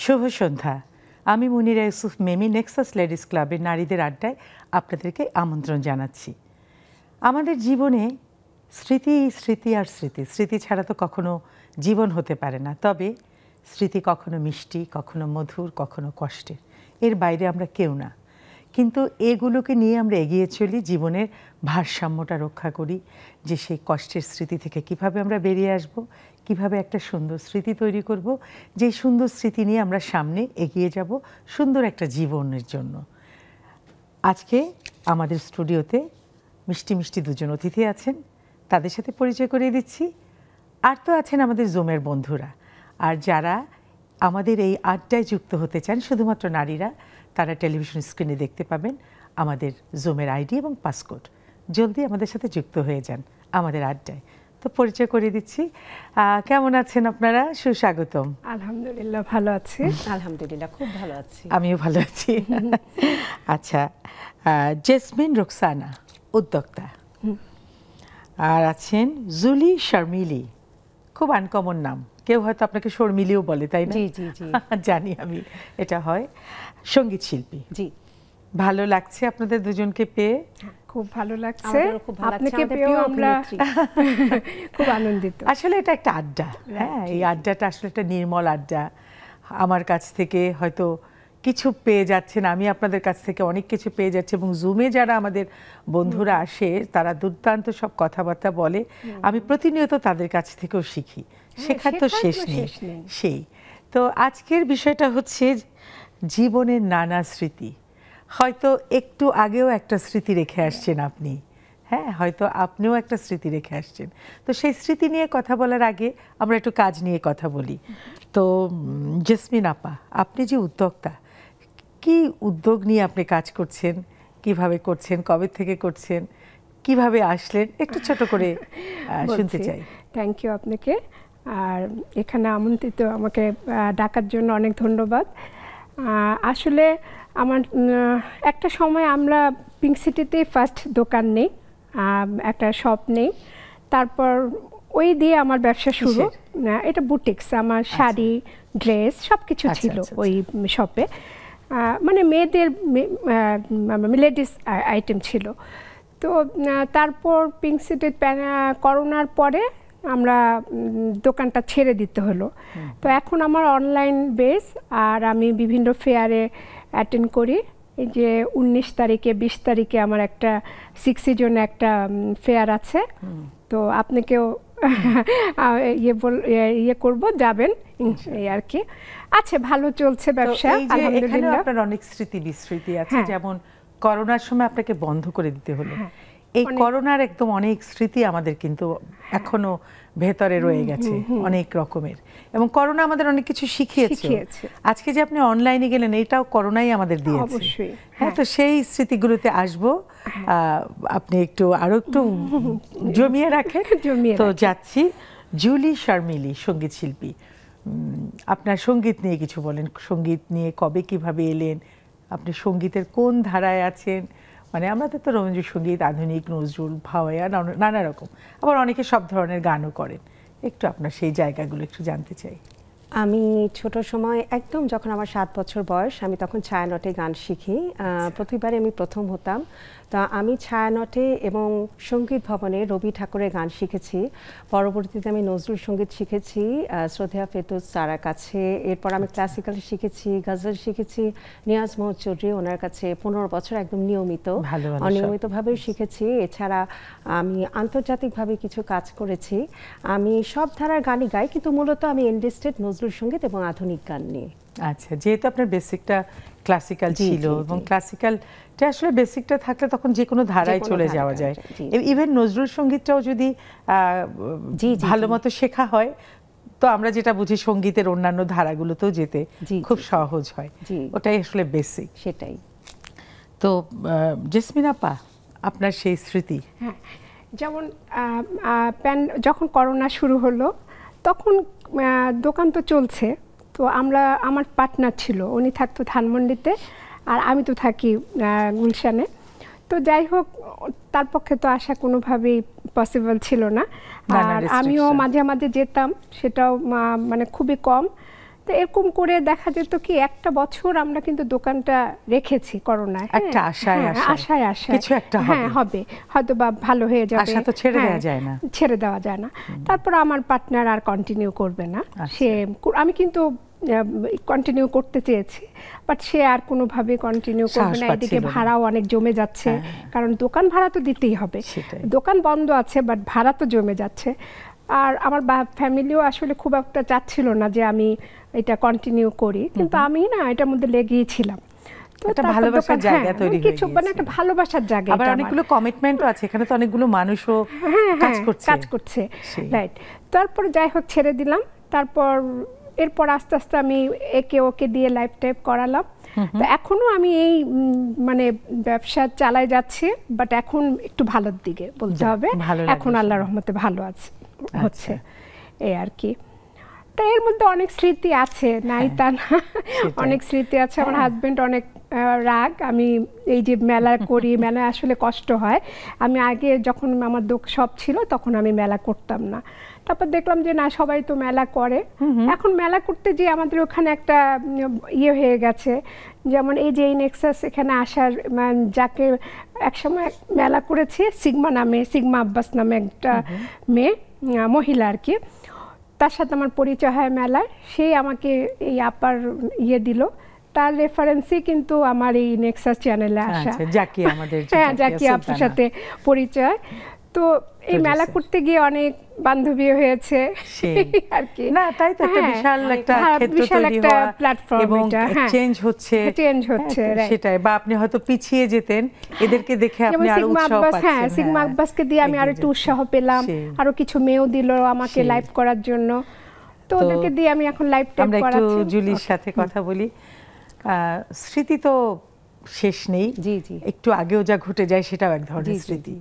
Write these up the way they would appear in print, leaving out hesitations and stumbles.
শুভ সন্ধ্যা। আমি মুনিরা Yusuf Mamy Nexus ladies ক্লাবের নারীদের আড্ডায় আপনাদেরকে আমন্ত্রণ জানাচ্ছি। আমাদের জীবনে স্মৃতি স্মৃতি আর স্মৃতি, স্মৃতি ছাড়া তো কখনো জীবন হতে পারে না। তবে স্মৃতি কখনো মিষ্টি, কখনো মধুর, কখনো কষ্টের, এর বাইরে আমরা কেউ না। কিন্তু এগুলোকে নিয়ে আমরা এগিয়ে চলি, জীবনের ভারসাম্যটা রক্ষা করি, যে সেই কষ্টের স্মৃতি থেকে কিভাবে আমরা বেরিয়ে আসব, কিভাবে একটা সুন্দর স্মৃতি তৈরি করব, যেই সুন্দর স্মৃতি নিয়ে আমরা সামনে এগিয়ে যাব সুন্দর একটা জীবনের জন্য। আজকে আমাদের স্টুডিওতে মিষ্টি মিষ্টি দুজন অতিথি আছেন, তাদের সাথে পরিচয় করিয়ে দিচ্ছি। আর তো আছেন আমাদের জুমের বন্ধুরা। আর যারা আমাদের এই আড্ডায় যুক্ত হতে চান, শুধুমাত্র নারীরা, তারা টেলিভিশন স্ক্রিনে দেখতে পাবেন আমাদের জুমের আইডি এবং পাসকোড। জলদি আমাদের সাথে যুক্ত হয়ে যান আমাদের আড্ডায়। তো পরিচয় করিয়ে দিচ্ছি। কেমন আছেন আপনারা? সুস্বাগতম। আলহামদুলিল্লাহ ভালো আছি। আলহামদুলিল্লাহ খুব ভালো আছি। আমিও ভালো আছি। আচ্ছা, জেসমিন রোকসানা, উদ্যোক্তা। আর আছেন জুলি শর্মিলি, খুব আনকমন নাম, কেউ হয়তো আপনাকে শর্মিলিও বলে, তাই না? জি জি জি জানি আমি, এটা হয়। সঙ্গীত শিল্পী। জি, ভালো লাগছে আপনাদের দুজনকে পেয়ে? খুব ভালো লাগছে, খুব ভালো লাগছে, আপনাকে পেয়েও আমরা খুব আনন্দিত। আসলে এটা একটা আড্ডা, হ্যাঁ, এই আড্ডাটা আসলে একটা নির্মল আড্ডা। আমার কাছ থেকে হয়তো কিছু পেয়ে যাচ্ছেন, আমি আপনাদের কাছ থেকে অনেক কিছু পেয়ে যাচ্ছি, এবং জুমে যারা আমাদের বন্ধুরা আসে তারা দুর্দান্ত সব কথাবার্তা বলে, আমি প্রতিনিয়ত তাদের কাছ থেকেও শিখি, শেখার তো শেষ নেই। সেই তো আজকের বিষয়টা হচ্ছে জীবনের নানা স্মৃতি। হয়তো একটু আগেও একটা স্মৃতি রেখে আসছেন আপনি, হ্যাঁ, হয়তো আপনিও একটা স্মৃতি রেখে আসছেন। তো সেই স্মৃতি নিয়ে কথা বলার আগে আমরা একটু কাজ নিয়ে কথা বলি। তো জেসমিন আপা, আপনি যে উদ্যোক্তা, কি উদ্যোগ নিয়ে আপনি কাজ করছেন, কিভাবে করছেন, কবে থেকে করছেন, কিভাবে আসলেন, একটু ছোট করে শুনতে চাই। থ্যাংক ইউ আপনাকে, আর এখানে আমন্ত্রিত আমাকে ডাকার জন্য অনেক ধন্যবাদ। আসলে আমার একটা সময় আমরা পিঙ্ক সিটিতে ফার্স্ট দোকান নেই, একটা শপ নেই, তারপর ওই দিয়ে আমার ব্যবসা শুরু। এটা বুটিক্স, আমার শাড়ি, ড্রেস সব কিছু ছিল ওই শপে, মানে মেয়েদের লেডিস আইটেম ছিল। তো তারপর পিঙ্ক সিটি করোনার পরে আমরা দোকানটা ছেড়ে দিতে হলো। তো এখন আমার অনলাইন বেস, আর আমি বিভিন্ন ফেয়ারে অ্যাটেন্ড করি। এই যে 19 তারিখে 20 তারিখে আমার একটা 6 সিজন একটা ফেয়ার আছে, তো আপনাকেও ইয়ে করব, যাবেন এই আর কি। আচ্ছা, ভালো চলছে ব্যবসা আলহামদুলিল্লাহ। আপনার অনেক স্মৃতি বিস্মৃতি আছে, যেমন করোনার সময় আপনাকে বন্ধ করে দিতে হলো। এই করোনার একদম অনেক স্মৃতি আমাদের কিন্তু এখনো ভেতরে রয়ে গেছে অনেক রকমের, এবং করোনা আমাদের অনেক কিছু শিখিয়েছে। আজকে যে আপনি অনলাইনে গেলেন, এটাও করোনাই আমাদের দিয়েছে। অবশ্যই, হ্যাঁ। তো সেই স্মৃতিগুলোতে আসবো, আপনি একটু আরো একটু জমিয়ে রাখেন। তো যাচ্ছি, জুলি শর্মিলি, সঙ্গীত শিল্পী। আপনার সঙ্গীত নিয়ে কিছু বলেন, সঙ্গীত নিয়ে কবে কিভাবে এলেন, আপনি সঙ্গীতের কোন ধারায় আছেন? মানে আমরা তো রবীন্দ্রসঙ্গীত, আধুনিক, নজরুল, ভাওয়াইয়া, নানা রকম, আবার অনেকে সব ধরনের গানও করেন। একটু আপনার সেই জায়গাগুলো একটু জানতে চাই। আমি ছোট সময় একদম যখন আমার 7 বছর বয়স, আমি তখন ছায়ানটে গান শিখি। প্রতিবারে আমি প্রথম হতাম। তা আমি ছায়ানটে এবং সঙ্গীত ভবনে রবি ঠাকুরের গান শিখেছি। পরবর্তীতে আমি নজরুল সঙ্গীত শিখেছি শ্রদ্ধেয়া ফেরদৌস স্যারের কাছে। এরপর আমি ক্লাসিক্যাল শিখেছি, গজল শিখেছি নিয়াজ মোহাম্মদ চৌধুরী, ওনার কাছে 15 বছর একদম অনিয়মিতভাবেও শিখেছি। এছাড়া আমি আন্তর্জাতিকভাবে কিছু কাজ করেছি। আমি সব ধারার গানই গাই, কিন্তু মূলত আমি ইন্টারেস্টেড নজরুল সঙ্গীত এবং আধুনিক গান নিয়ে। আচ্ছা, যেহেতু আপনার বেসিকটা ক্লাসিক্যাল ছিল, এবং ক্লাসিক্যালটা আসলে বেসিকটা থাকলে তখন যে কোনো ধারায় চলে যাওয়া যায়। ইভেন নজরুল সঙ্গীতটাও যদি ভালো মতো শেখা হয়, তো আমরা যেটা বুঝি সঙ্গীতের অন্যান্য ধারাগুলোতেও যেতে খুব সহজ হয়। ওটাই আসলে বেসিক। সেটাই। তো জেসমিন আপা, আপনার সেই স্মৃতি? হ্যাঁ, যেমন যখন করোনা শুরু হলো, তখন দোকান তো চলছে, তো আমার পার্টনার ছিল, উনি থাকতো ধানমন্ডিতে, আর আমি তো থাকি গুলশানে। তো যাই হোক, তার পক্ষে তো আসা কোনোভাবেই পসিবল ছিল না, আর আমিও মাঝে মাঝে যেতাম, সেটাও মানে খুবই কম। তো এরকম করে দেখা যেত কি একটা বছর আমরা কিন্তু দোকানটা রেখেছি করোনায়, একটা আশায় কিছু একটা হবে, হয়তো বা ভালো হয়ে যাবে, আশা তো ছেড়ে দেওয়া যায় না, ছেড়ে দেওয়া যায় না। তারপর আমার পার্টনার আর কন্টিনিউ করবে না, সে আমি কিন্তু কন্টিনিউ করতে চেয়েছি, বাট সে আর কোনোভাবে কন্টিনিউ করবে না। এদিকে ভাড়াও অনেক জমে যাচ্ছে, কারণ দোকান ভাড়া তো দিতেই হবে, দোকান বন্ধ আছে বাট ভাড়া তো জমে যাচ্ছে। আর আমার ফ্যামিলিও আসলে খুব একটা চাচ্ছিল না যে আমি এটা কন্টিনিউ করি, কিন্তু আমি না এটার মধ্যে লেগেই ছিলাম। একটা ভালোবাসার জায়গা তৈরি হয়ে কিছু মানে একটা ভালোবাসার জায়গা, আবার অনেকগুলো কমিটমেন্টও আছে এখানে, তো অনেকগুলো মানুষও কাজ করছে, রাইট। তারপর যাই হোক ছেড়ে দিলাম। তারপর এরপর আস্তে আস্তে আমি একে ওকে দিয়ে লাইফ টাইপ করালাম। তো এখনো আমি এই মানে ব্যবসা চালাই যাচ্ছি, বাট এখন একটু ভালোর দিকে বলতে হবে, এখন আল্লাহর রহমতে ভালো আছে হচ্ছে এই আর কি। তো এর মধ্যে অনেক স্মৃতি আছে, নাই তা না, অনেক স্মৃতি আছে। আমার হাজবেন্ড অনেক রাগ, আমি এই যে মেলা করি, মেলা আসলে কষ্ট হয়। আমি আগে যখন আমার শপ ছিল তখন আমি মেলা করতাম না, তারপর দেখলাম যে না সবাই তো মেলা করে, এখন মেলা করতে যে আমাদের ওখানে একটা ইয়ে হয়ে গেছে, যেমন এই যে এই নেক্সাস এখানে আসার যাকে একসময় মেলা করেছে সিগমা নামে, সিগমা আব্বাস নামে একটা মেয়ে মহিলা আর কি, তার সাথে আমার পরিচয় হয় মেলায়, সেই আমাকে এই আপার ইয়ে দিল, তার রেফারেন্সই কিন্তু আমার এই নেক্সাস চ্যানেলে আসা, জাকি আপুর সাথে পরিচয়। তো এই মেলা করতে গিয়ে অনেক বান্ধবী হয়েছে আর কি, না তাই তো একটা বিশাল একটা ক্ষেত্র তৈরি হওয়া প্ল্যাটফর্ম, এবং চেঞ্জ হচ্ছে সেটাই। বা আপনি হয়তো পিছিয়ে যেতেন, এদেরকে দেখে আপনি আরো উৎসাহ পাচ্ছেন। সিগমা আব্বাসকে দিয়ে আমি আরো একটু উৎসাহ পেলাম, আরো কিছু মেয়েও দিল আমাকে লাইভ করার জন্য, তো ওদেরকে দিয়ে আমি এখন লাইভ টাইপ করাচ্ছি। আমরা একটু জুলির সাথে কথা বলি। স্মৃতি তো শেষ নেই, একটু আগেও যা ঘটে যায় সেটাও এক ধরনের স্মৃতি।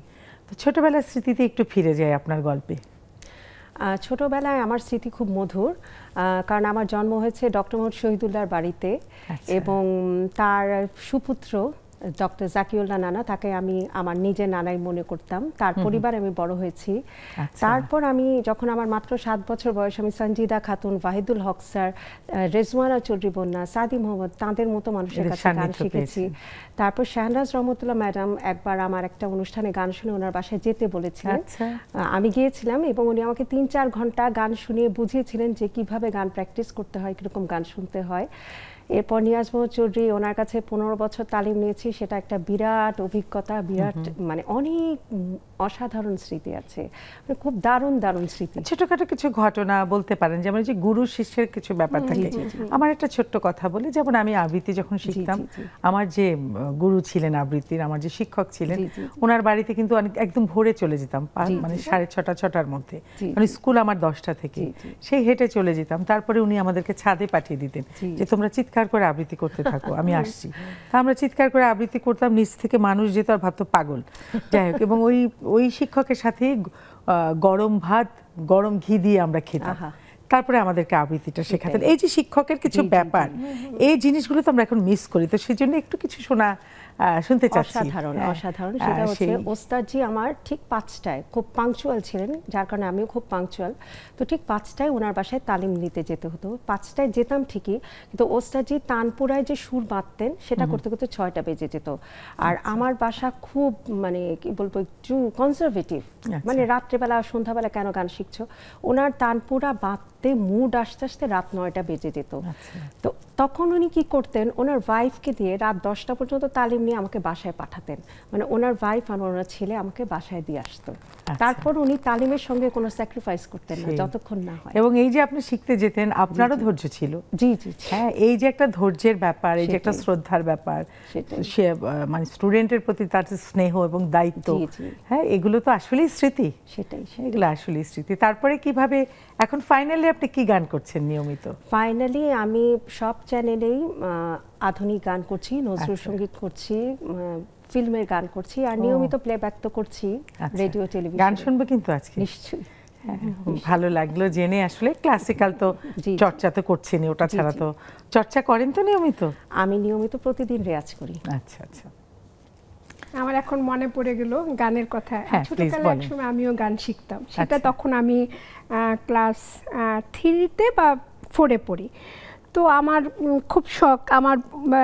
তো ছোটবেলার স্মৃতিতে একটু ফিরে যায় আপনার গল্পে। ছোটবেলায় আমার স্মৃতি খুব মধুর, কারণ আমার জন্ম হয়েছে ডক্টর মোহাম্মদ শহীদুল্লাহর বাড়িতে, এবং তার সুপুত্র ডক্টর জাকিউল্লাহ নানা, তাকে আমি আমার নিজের নানাই মনে করতাম, তার পরিবারে আমি বড় হয়েছি। তারপর আমি যখন আমার মাত্র 7 বছর বয়স, আমি সঞ্জিদা খাতুন, ওয়াহিদুল হক স্যার, রেজওয়ানা চৌধুরী বন্যা, সাদি মোহাম্মদ, তাঁদের মতো মানুষের কাছে গান শিখেছি। তারপর শাহনাজ রহমতুল্লাহ ম্যাডাম একবার আমার একটা অনুষ্ঠানে গান শুনে ওনার বাসায় যেতে বলেছিলেন, আমি গিয়েছিলাম, এবং উনি আমাকে 3-4 ঘন্টা গান শুনিয়ে বুঝিয়েছিলেন যে কিভাবে গান প্র্যাকটিস করতে হয়, কিরকম গান শুনতে হয়। এরপর নিয়াজ মোহাম্মদ চৌধুরী, ওনার কাছে 15 বছর তালিম নিয়েছি, সেটা একটা বিরাট অভিজ্ঞতা, বিরাট মানে অনেক অসাধারণ স্মৃতি আছে, খুব দারুণ দারুণ স্মৃতি। ছোটখাটো কিছু ঘটনা বলতে পারেন, যেমন যে গুরু শিষ্যের কিছু ব্যাপার থাকে। আমার একটা ছোট্ট কথা বলি, যেমন আমি আবৃত্তি যখন শিখতাম, আমার যে গুরু ছিলেন আবৃত্তির, আমার যে শিক্ষক ছিলেন, ওনার বাড়িতে কিন্তু একদম ভোরে চলে যেতাম, মানে 6:30-6টার মধ্যে, মানে স্কুল আমার 10টা থেকে, সেই হেঁটে চলে যেতাম। তারপরে উনি আমাদেরকে ছাদে পাঠিয়ে দিতেন যে তোমরা চিৎকার করে আবৃত্তি করতে থাকো, আমি আসছি। তা আমরা চিৎকার করে আবৃত্তি করতাম, নিচ থেকে মানুষ যেত আর ভাবতো পাগল, যাই হোক। এবং ওই শিক্ষকের সাথে গরম ভাত, গরম ঘি দিয়ে আমরা খেতাম, তারপরে আমাদেরকে আবৃত্তিটা শেখাতেন। এই যে শিক্ষকের কিছু ব্যাপার, এই জিনিসগুলো তো আমরা এখন মিস করি, তো সেই জন্য একটু কিছু শুনতে চাচ্ছি। অসাধারণ অসাধারণ। সেটা হচ্ছে ওস্তাদজি আমার ঠিক 5টায় খুব পাংচুয়াল ছিলেন, যার কারণে আমিও খুব পাংচুয়াল। তো ঠিক 5টায় ওনার বাসায় তালিম নিতে যেতে হতো। 5টায় যেতাম ঠিকই, কিন্তু ওস্তাদজি তানপুরায় যে সুর বাঁধতেন সেটা করতে করতে 6টা বেজে যেত। আর আমার বাসা খুব মানে কি বলবো, একটু কনজারভেটিভ, মানে রাত্রেবেলা সন্ধ্যাবেলা কেন গান শিখছো। ওনার তানপুরা বাঁধতে মুড আস্তে আস্তে রাত 9টা বেজে যেত। তো তখন উনি কি করতেন, ওনার ওয়াইফকে দিয়ে রাত 10টা পর্যন্ত তালিম নিয়ে আমাকে বাসায় পাঠাতেন, মানে ওনার ওয়াইফ আর ওনার ছেলে আমাকে বাসায় দিয়ে আসতো। তারপর উনি তালিমের সঙ্গে কোনো স্যাক্রিফাইস করতেন না যতক্ষণ না হয়। এবং এই যে আপনি শিখতে যেতেন, আপনারও ধৈর্য ছিল। জি জি, হ্যাঁ, এই যে একটা ধৈর্যের ব্যাপার, এই যে একটা শ্রদ্ধার ব্যাপার, সে মানে স্টুডেন্টের প্রতি তার স্নেহ এবং দায়িত্ব, হ্যাঁ, এগুলো তো আসলেই স্মৃতি। সেটাই, এগুলো আসলেই স্মৃতি। তারপরে কিভাবে এখন ফাইনালি আপনি কি গান করছেন নিয়মিত? ফাইনালি আমি সব চ্যানেলেই আধুনিক গান করছি, নজরুল সঙ্গীত করছি, ফিল্মের গান করছি, আর নিয়মিত প্লেব্যাক তো করছি রেডিও টেলিভিশন। গান শুনবো কিন্তু আজকে নিশ্চয়ই। ভালো লাগলো জেনে। আসলে ক্লাসিক্যাল তো চর্চা তো করছেনই, ওটা ছাড়া তো চর্চা করেন তো নিয়মিত? আমি নিয়মিত প্রতিদিন রেয়াজ করি। আচ্ছা আচ্ছা। আমার এখন মনে পড়ে গেল গানের কথা। ছোটবেলায় একসময় আমিও গান শিখতাম, সেটা তখন আমি ক্লাস 3-তে বা 4-এ পড়ি। তো আমার খুব শখ, আমার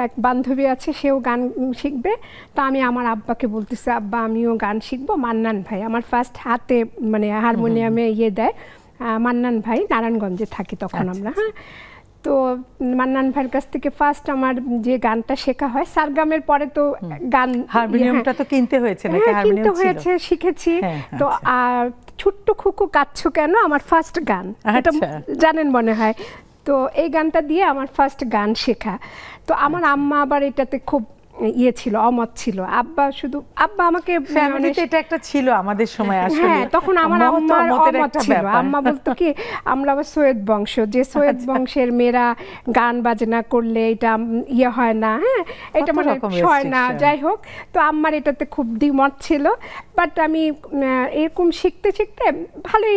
এক বান্ধবী আছে, সেও গান শিখবে। তো আমি আমার আব্বাকে বলতেছি, আব্বা আমিও গান শিখবো। মান্নান ভাই আমার ফার্স্ট হাতে মানে হারমোনিয়ামে দেয়, মান্নান ভাই, নারায়ণগঞ্জে থাকি তখন আমরা। হ্যাঁ, তো মান্নান ভাইয়ের কাছ থেকে ফার্স্ট আমার যে গানটা শেখা হয়, সারগামের পরে তো গান হারমোনিয়ামটা তো কিনতে হয়েছে নাকি? কিনতে হয়েছে, শিখেছি। তো ছোট্ট খুকু কাচ্ছ কেন আমার ফার্স্ট গান, এটা জানেন মনে হয়। তো এই গানটা দিয়ে আমার ফার্স্ট গান শেখা। তো আমার আম্মা আবার এটাতে খুব ছিল, অমত ছিল। আব্বা আমাকে ফ্যামিলিতে এটা একটা ছিল আমাদের সময় আসলে। হ্যাঁ, তখন আমার আম্মার অমত ছিল। আম্মা বলতো কি, আমরা আবার সৈয়দ বংশ, যে সৈয়দ বংশের মেয়েরা গান বাজনা করলে এটা হয় না, হ্যাঁ এটা মানে হয় না, যাই হোক। তো আম্মার এটাতে খুব দ্বিমত ছিল। বাট আমি এরকম শিখতে শিখতে ভালোই,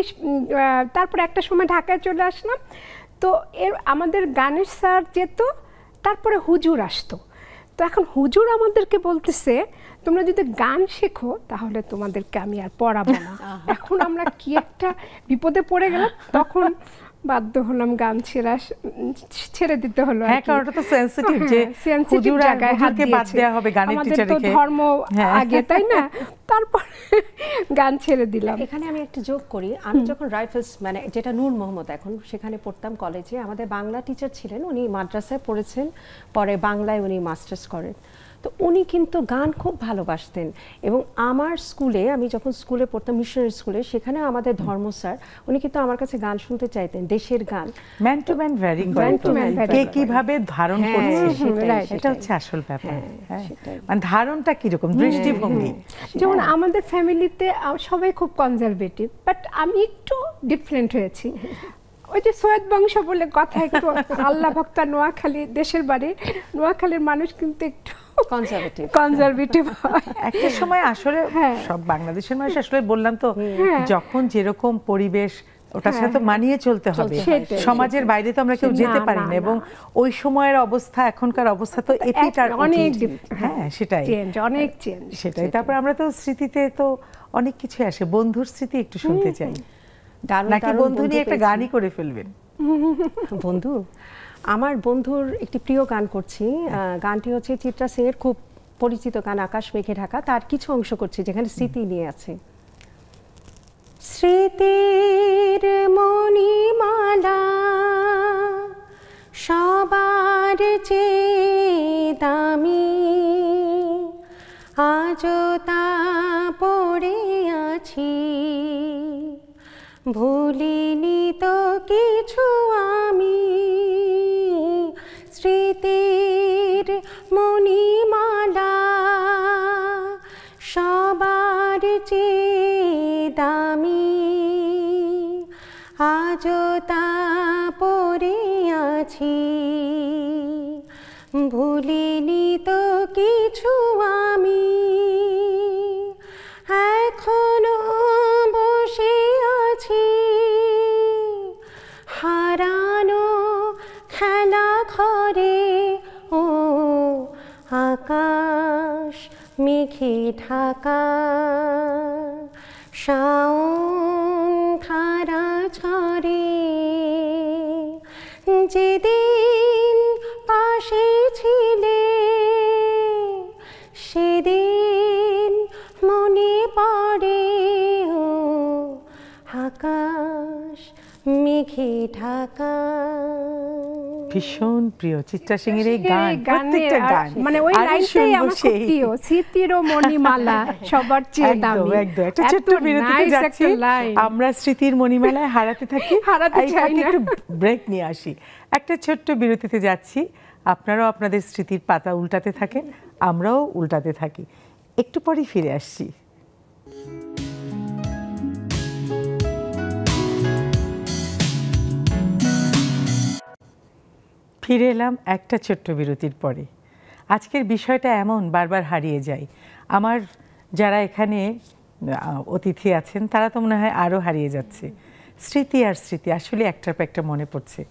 তারপরে একটা সময় ঢাকায় চলে আসলাম। তো আমাদের গানের স্যার যেত, তারপরে হুজুর আসতো। তো এখন হুজুর আমাদেরকে বলতেছে, তোমরা যদি গান শেখো তাহলে তোমাদেরকে আমি আর পড়াবো না। এখন আমরা কি একটা বিপদে পড়ে গেলাম, তখন বাধ্য হলাম গান ছেড়ে দিতে হলো। হ্যাঁ, কারণ এটা তো সেনসিটিভ, যে সেনসিটিভ জায়গায় হাতকে বাদ দেওয়া হবে, গানের টিচারকে, আমাদের তো ধর্ম আগে, তাই না? তারপর গান ছেড়ে দিলাম। এখানে আমি একটা যোগ করি, আমি যখন রাইফেলস মানে যেটা নূর মোহাম্মদ এখন, সেখানে পড়তাম কলেজে, আমাদের বাংলা টিচার ছিলেন, উনি মাদ্রাসায় পড়েছেন, পরে বাংলায় উনি মাস্টার্স করেন। তো উনি কিন্তু গান খুব ভালোবাসতেন। এবং আমার স্কুলে, আমি যখন স্কুলে পড়তাম মিশনারি স্কুলে, সেখানে আমাদের ধর্ম স্যার, উনি কিন্তু আমার কাছে গান শুনতে চাইতেন, দেশের গান। ম্যান টু ম্যান ভ্যারি করে, কে কিভাবে ধারণ করছে, এটা হচ্ছে আসল ব্যাপার। মানে ধারণটা কিরকম, দৃষ্টিভঙ্গি। যেমন আমাদের ফ্যামিলিতে সবাই খুব কনজারভেটিভ, বাট আমি একটু ডিফারেন্ট হয়েছি। ওই যে সৈয়দ বংশ বলে কথা, একটু আল্লাহ ভক্তা, নোয়াখালী দেশের বাড়ি, নোয়াখালীর মানুষ কিন্তু একটু কনজারভেটিভ একটা সময় আসলে সব বাংলাদেশের মানুষ আসলে, বললাম তো, যখন যেরকম পরিবেশ ওটার সাথে মানিয়ে চলতে হবে। সমাজের বাইরে তো আমরা কেউ যেতে পারি না, এবং ওই সময়ের অবস্থা এখনকার অবস্থা তো অনেক, হ্যাঁ সেটাই অনেক চেঞ্জ, সেটাই। তারপর আমরা তো স্মৃতিতে তো অনেক কিছু আসে, বন্ধুর স্মৃতি একটু শুনতে চাই, নাকি বন্ধু নিয়ে একটা গানই করে ফেলবেন? বন্ধু, আমার বন্ধুর একটি প্রিয় গান করছি। গানটি হচ্ছে চিত্রা সিং এর খুব পরিচিত গান আকাশ মেঘে ঢাকা, তার কিছু অংশ করছি যেখানে স্মৃতি নিয়ে আছে। স্মৃতির মণিমালা সবার চেয়ে দামি, আজও তা পড়ে আছি, ভুলিনি তো কিছু আমি। স্মৃতির মণিমালা সবার চেয়ে দামি, আজও তা পড়ে আছি, ভুলিনি তো কিছু আমি। এখনো বসে আছি হারানো খেলা ঘরে, ও আকাশ মেঘে ঢাকা, শাওন ধারা ঝরে, যেদিন পাশে ছিলে সেদিন মনে পড়ে, ও আকাশ মেঘে ঢাকা। ভীষণ প্রিয় চিত্রা সিং এর এই গান, প্রত্যেকটা গান মানে ওই লাইনটাই আমার খুব প্রিয়, স্মৃতির মণিমালা সবার চেয়ে দামি। একদম একটা ছোট্ট বিরতিতে যাচ্ছি আমরা, স্মৃতির মণিমালায় হারাতে থাকি, একটু ব্রেক নিয়ে আসি। একটা ছোট্ট বিরতিতে যাচ্ছি, আপনারাও আপনাদের স্মৃতির পাতা উল্টাতে থাকেন, আমরাও উল্টাতে থাকি, একটু পরেই ফিরে আসছি। ফিরে এলাম একটা ছোট্ট বিরতির পরে। আজকের বিষয়টা এমন, বারবার হারিয়ে যায়। আমার যারা এখানে অতিথি আছেন তারা তো মনে হয় আরও হারিয়ে যাচ্ছে। স্মৃতি আর স্মৃতি আসলে একটার পর একটা মনে পড়ছে।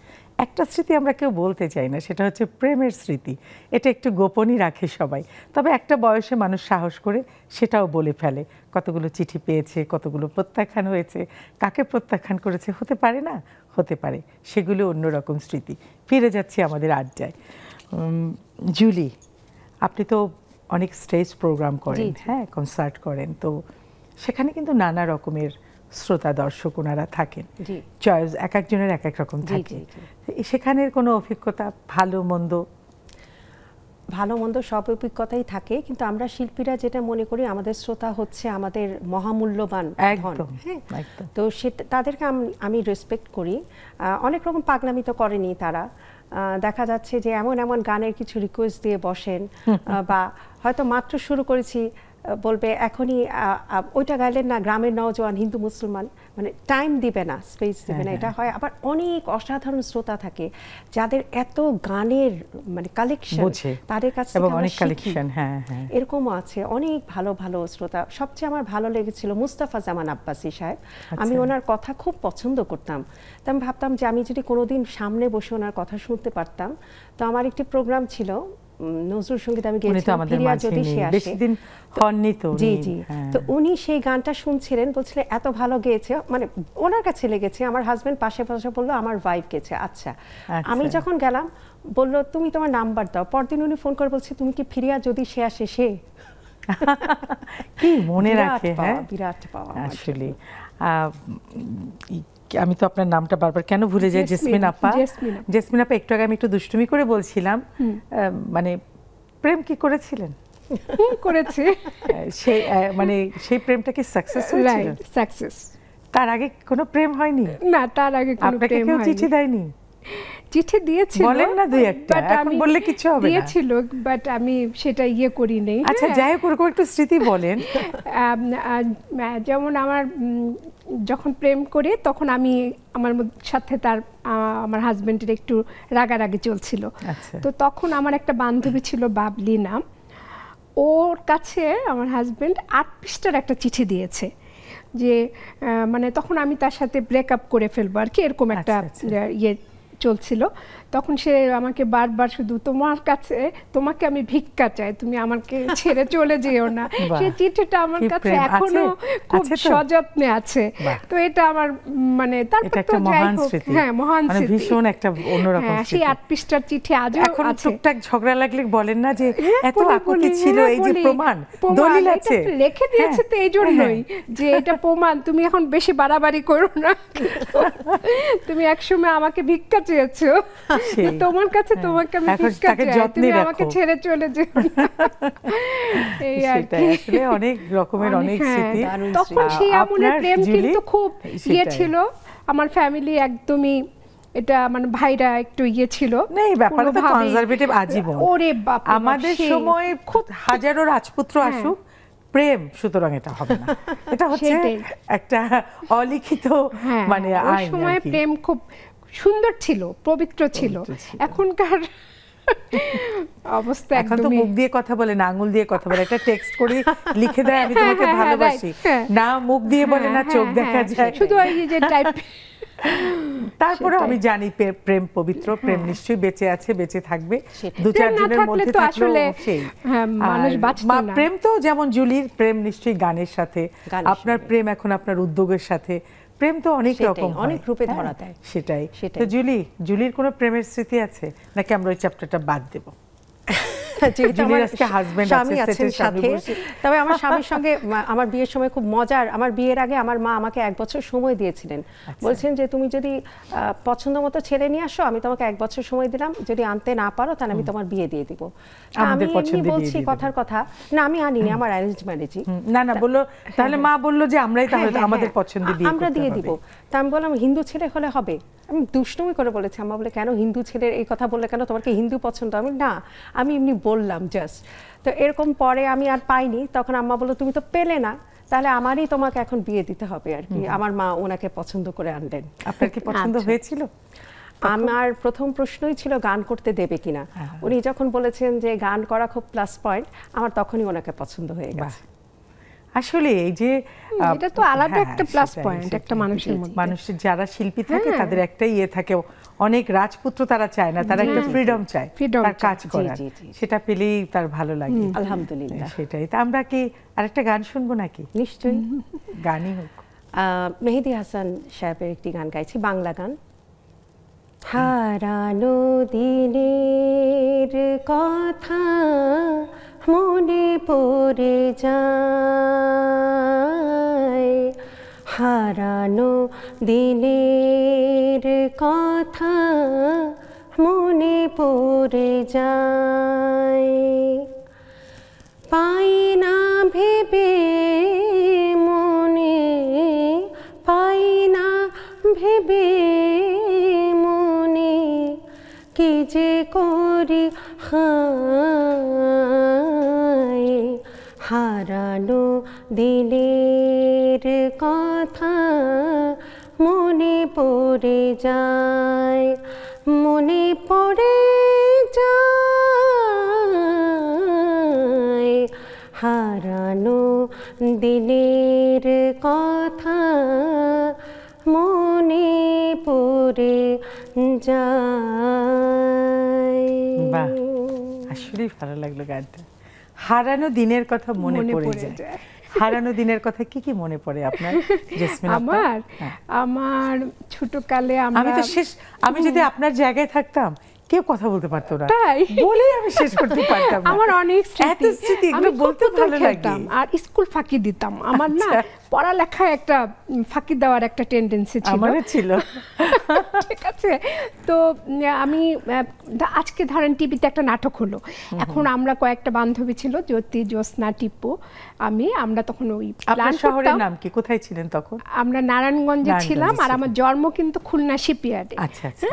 একটা স্মৃতি আমরা কেউ বলতে চাই না, সেটা হচ্ছে প্রেমের স্মৃতি। এটা একটু গোপনই রাখে সবাই, তবে একটা বয়সে মানুষ সাহস করে সেটাও বলে ফেলে। কতগুলো চিঠি পেয়েছে, কতগুলো প্রত্যাখ্যান হয়েছে, কাকে প্রত্যাখ্যান করেছে, হতে পারে না, হতে পারে, সেগুলো অন্যরকম স্মৃতি। ফিরে যাচ্ছি আমাদের আড্ডায়। জুলি, আপনি তো অনেক স্টেজ প্রোগ্রাম করেন, হ্যাঁ, কনসার্ট করেন, তো সেখানে কিন্তু নানা রকমের শ্রোতা দর্শক ওনারা থাকেন, চয়েস এক একজনের এক এক রকম থাকে। সেখানের কোনো অভিজ্ঞতা, ভালো মন্দ? ভালো মন্দ সব অভিজ্ঞতাই থাকে, কিন্তু আমরা শিল্পীরা যেটা মনে করি আমাদের শ্রোতা হচ্ছে আমাদের মহামূল্যবান ধন। হ্যাঁ, তো সেটা তাদেরকে আমি রেসপেক্ট করি। অনেক রকম পাগলামি তো করেনি তারা, দেখা যাচ্ছে যে এমন এমন গানের কিছু রিকোয়েস্ট দিয়ে বসেন, বা হয়তো মাত্র শুরু করেছি বলবে এখনই ওইটা গাইলেন না, গ্রামের নওজোয়ান হিন্দু মুসলমান, মানে টাইম দিবে না, স্পেস দিবে না। এটা হয়। আবার অনেক অসাধারণ শ্রোতা থাকে যাদের এত গানের মানে কালেকশন, তাদের কাছে অনেক কালেকশন, হ্যাঁ হ্যাঁ, এরকমও আছে অনেক ভালো ভালো শ্রোতা। সবচেয়ে আমার ভালো লেগেছিল মুস্তাফা জামান আব্বাসী সাহেব। আমি ওনার কথা খুব পছন্দ করতাম। তো আমি ভাবতাম যে আমি যদি কোনোদিন সামনে বসে ওনার কথা শুনতে পারতাম। তো আমার একটি প্রোগ্রাম ছিল নজরুল সঙ্গীত, আমি গিয়েছিলাম ফিরিয়া যদি সে আসে। জি জি, তো উনি সেই গানটা শুনছিলেন, বলছিলেন এত ভালো গেয়েছে, মানে ওনার কাছে লেগেছে। আমার হাজবেন্ড পাশে পাশে বললো আমার ওয়াইফ গেছে। আচ্ছা, আমি যখন গেলাম বললো তুমি তোমার নাম্বার দাও। পরদিন উনি ফোন করে বলছে তুমি কি ফিরিয়া যদি সে আসে সে। কি মনে রাখে, হ্যাঁ, বিরাট পাওয়া আসলে। আমি তো আপনার নামটা বারবার কেন ভুলে যাই, জেসমিন আপা। জেসমিন আপা, একটু আগে আমি একটু দুষ্টুমি করে বলছিলাম, মানে প্রেম কি করেছিলেন? করেছি। সেই মানে সেই প্রেমটা কি সাকসেস হয়েছিল? সাকসেস। তার আগে কোনো প্রেম হয়নি? না, তার আগে কোনো প্রেম হয়নি। চিঠি দেয়নি? চিঠি দিয়েছিল, বলেন না দুই একটা, এখন বললে কিছু হবে না। দিয়েছিল, বাট আমি সেটা করি নাই। আচ্ছা, যাই হোক, ওরকম একটু স্মৃতি বলেন। যেমন আমার যখন প্রেম করি তখন আমি আমার সাথে আমার হাজবেন্ডের একটু রাগারাগি চলছিল। তো তখন আমার একটা বান্ধবী ছিল বাবলি নাম, ওর কাছে আমার হাজবেন্ড 8 পৃষ্ঠার একটা চিঠি দিয়েছে যে মানে তখন আমি তার সাথে ব্রেকআপ করে ফেলবো আর কি, এরকম একটা চলছিল। তখন সে আমাকে বারবার শুধু তোমাকে আমি ভিক্ষা চাই, তুমি আমাকে ছেড়ে চলে যেও না। সেই চিঠিটা আমার কাছে এখনো খুব সযত্নে আছে। তো এটা আমার মানে তারপর তো মহান স্মৃতি, হ্যাঁ মহান স্মৃতি, ভীষণ একটা অন্যরকম স্মৃতি। সেই 8 পৃষ্ঠার চিঠি আজও এখন টুকটাক ঝগড়া লাগলে বলেন না যে এত আপত্তি ছিল, এই যে প্রমাণ দলিল আছে, লিখে দিয়েছে তো এই জন্যই যে এটা প্রমাণ, তুমি এখন বেশি বাড়াবাড়ি করো না, তুমি একসময় আমাকে ভিক্ষা চেয়েছো, তোমার কাছে তোমাকে আমি ভিক্ষা চাই, তুমি আমাকে ছেড়ে চলে যেও না। এই আসলে অনেক রকমের অনেক স্মৃতি। তখন সেই আমলের প্রেম কিন্তু খুব ছিল। আমার ফ্যামিলি একদমই এটা মানে ভাইরা একটু ছিল না, এই ব্যাপারে তো কনজারভেটিভ আজীবন। ওরে বাপ, আমাদের সময় খুব হাজারো রাজপুত্র আসুক, প্রেম সুতরাং এটা হবে না, এটা হচ্ছে একটা অলিখিত মানে আইন। ওই সময় প্রেম খুব সুন্দর ছিল, পবিত্র ছিল। এখনকার অবস্থা এখন তো মুখ দিয়ে কথা বলে না, আঙুল দিয়ে কথা বলে, একটা টেক্সট করে লিখে দেয় আমি তোমাকে ভালোবাসি, না মুখ দিয়ে বলে না, চোখ দেখা যায় শুধু এই যে টাইপ। তারপরে আমি জানি প্রেম পবিত্র, প্রেম নিশ্চয়ই বেঁচে আছে, বেঁচে থাকবে, 2-4 জনের মধ্যে থাকলে সেই মানুষ বাঁচবে না। প্রেম তো যেমন জুলির প্রেম নিশ্চয়ই গানের সাথে, আপনার প্রেম এখন আপনার উদ্যোগের সাথে, প্রেম তো অনেক রকম, অনেক রূপে ধরা দেয়। সেটাই। তো জুলির কোনো প্রেমের স্মৃতি আছে নাকি আমরা ওই চ্যাপ্টারটা বাদ দেব? তবে আমার স্বামীর সঙ্গে আমার বিয়ের সময় খুব মজার, আমার বিয়ের আগে আমার মা আমাকে 1 বছর সময় দিয়েছিলেন, বলছেন যে তুমি যদি পছন্দ মতো ছেলে নিয়ে আসো আমি তোমাকে 1 বছর সময় দিলাম, যদি আনতে না পারো তাহলে আমি তোমার বিয়ে দিয়ে দিব। আমি বলছি কথার কথা, না আমি আনিনি, আমার অ্যারেঞ্জ ম্যারেজই। না বললো, তাহলে মা বললো যে আমরাই তাহলে আমাদের পছন্দের বিয়ে আমরা দিয়ে দিব। তা আমি বললাম হিন্দু ছেলে হলে হবে। আমি দুষ্টুমি করে বলেছি, আম্মা বলে কেন হিন্দু ছেলের এই কথা বললে কেন, তোমার কি হিন্দু পছন্দ? আমি না, আমি এমনি বললাম জাস্ট। তো এরকম পরে আমি আর পাইনি, তখন আম্মা বললো তুমি তো পেলে না, তাহলে আমারই তোমাকে এখন বিয়ে দিতে হবে আর কি। আমার মা ওনাকে পছন্দ করে আনলেন। আপনার কি পছন্দ হয়েছিল? আমার প্রথম প্রশ্নই ছিল গান করতে দেবে কিনা। উনি যখন বলেছেন যে গান করা খুব প্লাস পয়েন্ট, আমার তখনই ওনাকে পছন্দ হয়ে গেছে। আসলে এই যে এটা তো আলাদা একটা প্লাস পয়েন্ট একটা মানুষের মধ্যে, মানুষের যারা শিল্পী থাকে তাদের একটা থাকে অনেক রাজপুত্র তারা চায় না, তারা একটা ফ্রিডম চায় তার কাজ করার, সেটা পেলেই তার ভালো লাগে। আলহামদুলিল্লাহ, সেটাই। তা আমরা কি আরেকটা গান শুনবো নাকি? নিশ্চয়ই, গানই হোক। মেহেদী হাসান সাহেবের একটি গান গাইছি, বাংলা গান। হারানো দিনের কথা মনে পড়ে যায়, হারানো দিনের কথা মনে পড়ে যায়, পাই না ভেবে মনে, পাই না ভেবে মনে, কি যে করি হায়, হারানো দিনের কথা মনে পড়ে যায়, মনে পড়ে যায়, হারানো দিনের কথা মনে পড়ে যায়। বাহ, আসলেই ভালো লাগলো গানটা। হারানো দিনের কথা মনে পড়ে যায়। হারানো দিনের কথা কি কি মনে পড়ে আপনার জেসমিন আপা? আমার ছোটকালে আমি যদি আপনার জায়গায় থাকতাম কেউ কথা বলতে পারতো না, বলে আমি শেষ করতে পারতাম না। আমার অনেক স্মৃতি, এগুলো বলতে ভালো লাগে। আর স্কুল ফাঁকি দিতাম, আমার না পড়ালেখায় একটা ফাঁকি দেওয়ার একটা টেন্ডেন্সি ছিল, আমারও ছিল। ঠিক আছে, তো আমি আজকে ধরেন টিভিতে একটা নাটক হলো, এখন আমরা কয়েকটা বান্ধবী ছিল, জ্যোতি, জ্যোৎস্না, টিপু, আমরা তখন ওই প্ল্যান করতাম। শহরের নাম কি, কোথায় ছিলেন তখন? আমরা নারায়ণগঞ্জে ছিলাম, আর আমার জন্ম কিন্তু খুলনা শিপইয়ার্ডে। আচ্ছা আচ্ছা,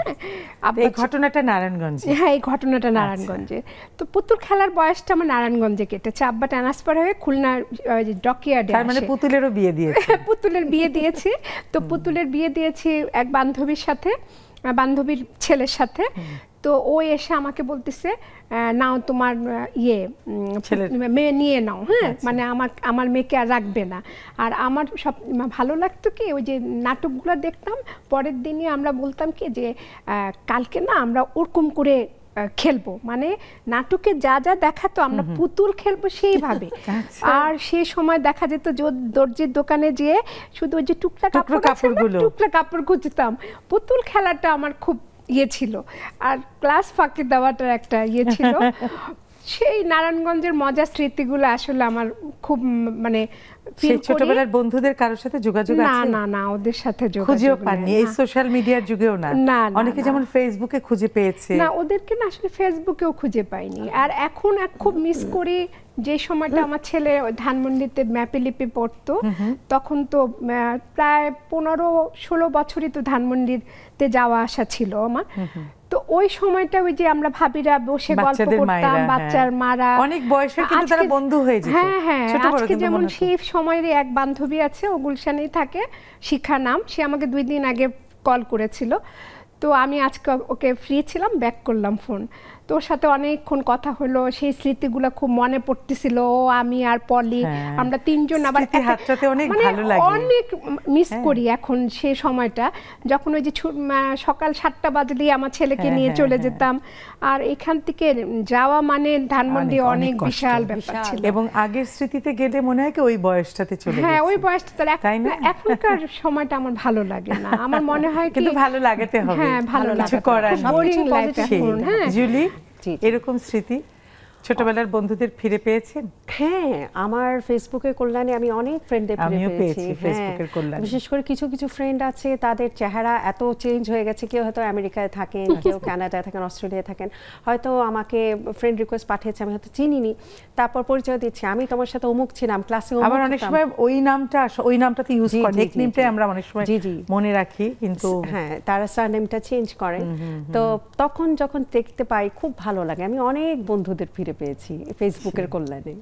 এই ঘটনাটা নারায়ণগঞ্জে? হ্যাঁ, এই ঘটনাটা নারায়ণগঞ্জে। তো পুতুল খেলার বয়সটা আমার নারায়ণগঞ্জে কেটেছে, আব্বা ট্রান্সফার হয়ে খুলনা ডকইয়ার্ডে। তার মানে পুতুলেরও বিয়ে দিয়েছে? পুতুলের বিয়ে দিয়েছি। তো পুতুলের বিয়ে দিয়েছি এক বান্ধবীর সাথে, বান্ধবীর ছেলের সাথে। তো ও এসে আমাকে বলতেছে, নাও তোমার মেয়ে নিয়ে নাও, হ্যাঁ, মানে আমার মেয়েকে আর রাখবে না। আর আমার সব ভালো লাগতো কি, ওই যে নাটকগুলো দেখতাম, পরের দিনই আমরা বলতাম কি যে কালকে না আমরা ওরকম করে খেলবো, মানে নাটকে যা যা দেখাতো আমরা পুতুল খেলবো সেইভাবে। আর সেই সময় দেখা যেত দর্জির দোকানে যেয়ে শুধু ওই যে টুকরা কাপড় খুঁজতাম। পুতুল খেলাটা আমার খুব ছিল, আর ক্লাস ফাঁকি দেওয়াটার একটা ছিল। সেই নারায়ণগঞ্জের মজার স্মৃতিগুলো আসলে আমার খুব মানে ছোটবেলার বন্ধুদের কারোর সাথে যোগাযোগ আছে? না না, ওদের সাথে খুঁজেও পাননি, এই সোশ্যাল মিডিয়ার যুগেও না? অনেকে যেমন ফেসবুকে খুঁজে পেয়েছে। না, ওদেরকে না আসলে ফেসবুকেও খুঁজে পাইনি। আর এখন খুব মিস করি যে সময়টা আমার ছেলে ধানমন্ডিতে ম্যাপে পড়তো, তখন তো প্রায় 15-16 বছরই তো ধানমন্ডিতে যাওয়া আসা ছিল আমার। তো ওই সময়টা ওই যে আমরা ভাবিরা বসে গল্প করতাম, বাচ্চার মারা, অনেক বয়সে কিন্তু তারা বন্ধু হয়ে যেত। হ্যাঁ হ্যাঁ, আজকে যেমন সেই সময়ের এক বান্ধবী আছে, ও গুলশানেই থাকে, শিখা নাম, সে আমাকে 2 দিন আগে কল করেছিল। তো আমি আজকে ওকে ফ্রি ছিলাম, ব্যাক করলাম ফোন, তো ওর সাথে অনেকক্ষণ কথা হলো, সেই স্মৃতিগুলো খুব মনে পড়তেছিল। আমি আর পলি, আমরা 3 জন আবার অনেক মিস করি এখন সেই সময়টা, যখন ওই যে সকাল 7টা বাজলেই আমার ছেলেকে নিয়ে চলে যেতাম। আর এখান থেকে যাওয়া মানে ধানমন্ডি অনেক বিশাল ব্যাপার ছিল। এবং আগের স্মৃতিতে গেলে মনে হয় কি ওই বয়সটাতে চলে গেছে। হ্যাঁ, ওই বয়সটা, এখনকার সময়টা আমার ভালো লাগে না, আমার মনে হয় কিন্তু ভালো লাগাতে হবে। হ্যাঁ, ভালো লাগে, কিছু করার বোরিং লাইফ এখন। হ্যাঁ, জুলি, এরকম স্মৃতি ছোটবেলার বন্ধুদের ফিরে পেয়েছেন? হ্যাঁ, আমার ফেসবুকের কল্যাণে আমি অনেক ফ্রেন্ডদের ফিরে পেয়েছি। ফেসবুকের কল্যাণে বিশেষ করে কিছু কিছু ফ্রেন্ড আছে, তাদের চেহারা এত চেঞ্জ হয়ে গেছে, কেউ হয়তো আমেরিকায় থাকেন, কেউ কানাডায় থাকেন, অস্ট্রেলিয়ায় থাকেন, হয়তো আমাকে ফ্রেন্ড রিকোয়েস্ট পাঠিয়েছে, আমি হয়তো চিনিনি, তারপর পরিচয় দিচ্ছি, আমি তোমার সাথে অমুক ছিলাম ক্লাসে। আবার অনেক সময় ওই নামটাতে ইউজ করে, নিকনেমটা আমরা অনেক সময় মনে রাখি, কিন্তু হ্যাঁ, তারা সারনেমটা চেঞ্জ করেন। তো তখন যখন দেখতে পাই খুব ভালো লাগে। আমি অনেক বন্ধুদের ফিরে পেয়েছি ফেসবুকের কল্যাণে।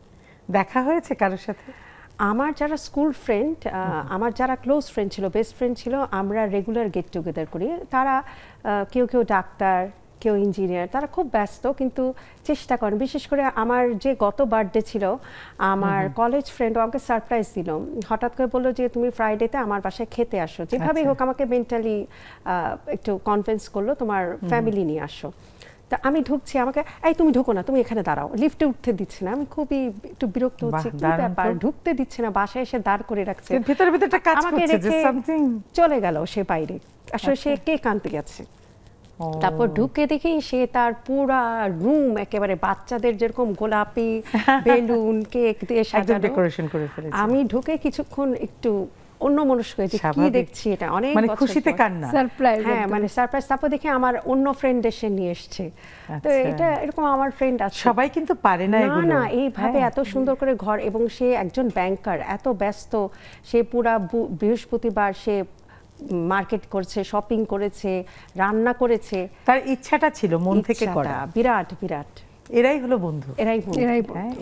দেখা হয়েছে কারোর সাথে? আমার যারা স্কুল ফ্রেন্ড, আমার যারা ক্লোজ ফ্রেন্ড ছিল, বেস্ট ফ্রেন্ড ছিল, আমরা রেগুলার গেট টুগেদার করি। তারা কেউ ডাক্তার, কেউ ইঞ্জিনিয়ার, তারা খুব ব্যস্ত কিন্তু চেষ্টা করেন। বিশেষ করে আমার যে গত বার্থডে ছিল, আমার কলেজ ফ্রেন্ড আমাকে সারপ্রাইজ দিল, হঠাৎ করে বললো যে তুমি ফ্রাইডেতে আমার বাসায় খেতে আসো, যেভাবেই হোক আমাকে মেন্টালি একটু কনভিন্স করলো তোমার ফ্যামিলি নিয়ে আসো। তা আমি ঢুকছি, আমাকে এই তুমি ঢুকো না, তুমি এখানে দাঁড়াও, লিফটে উঠতে দিচ্ছে না। আমি খুবই একটু বিরক্ত হচ্ছে, কি ব্যাপার, ঢুকতে দিচ্ছে না, বাসায় এসে দাঁড় করে রাখছে, ভিতরে ভিতরে একটা কাজ আমাকে করছে যে রেখে সামথিং চলে গেল সে বাইরে। আসলে সে কেক আনতে গেছে। তারপর ঢুকে দেখি সে তার পুরা রুম একেবারে বাচ্চাদের যেরকম গোলাপি বেলুন কেক দিয়ে সাজানো, ডেকোরেশন করে ফেলেছে। আমি ঢুকে কিছুক্ষণ একটু অন্যমনস্ক হয়েছে, কি দেখছি এটা, অনেক মানে খুশিতে কান্না, সারপ্রাইজ। হ্যাঁ মানে সারপ্রাইজ। তারপর দেখি আমার অন্য ফ্রেন্ড এসে নিয়ে এসছে। তো এটা এরকম আমার ফ্রেন্ড আছে, সবাই কিন্তু পারে না এগুলো। না এইভাবে এত সুন্দর করে ঘর, এবং সে একজন ব্যাংকার, এত ব্যস্ত, সে পুরা বৃহস্পতিবার সে মার্কেট করেছে, শপিং করেছে, রান্না করেছে, তার ইচ্ছাটা ছিল মন থেকে করা। বিরাট বিরাট। এরাই হলো বন্ধু,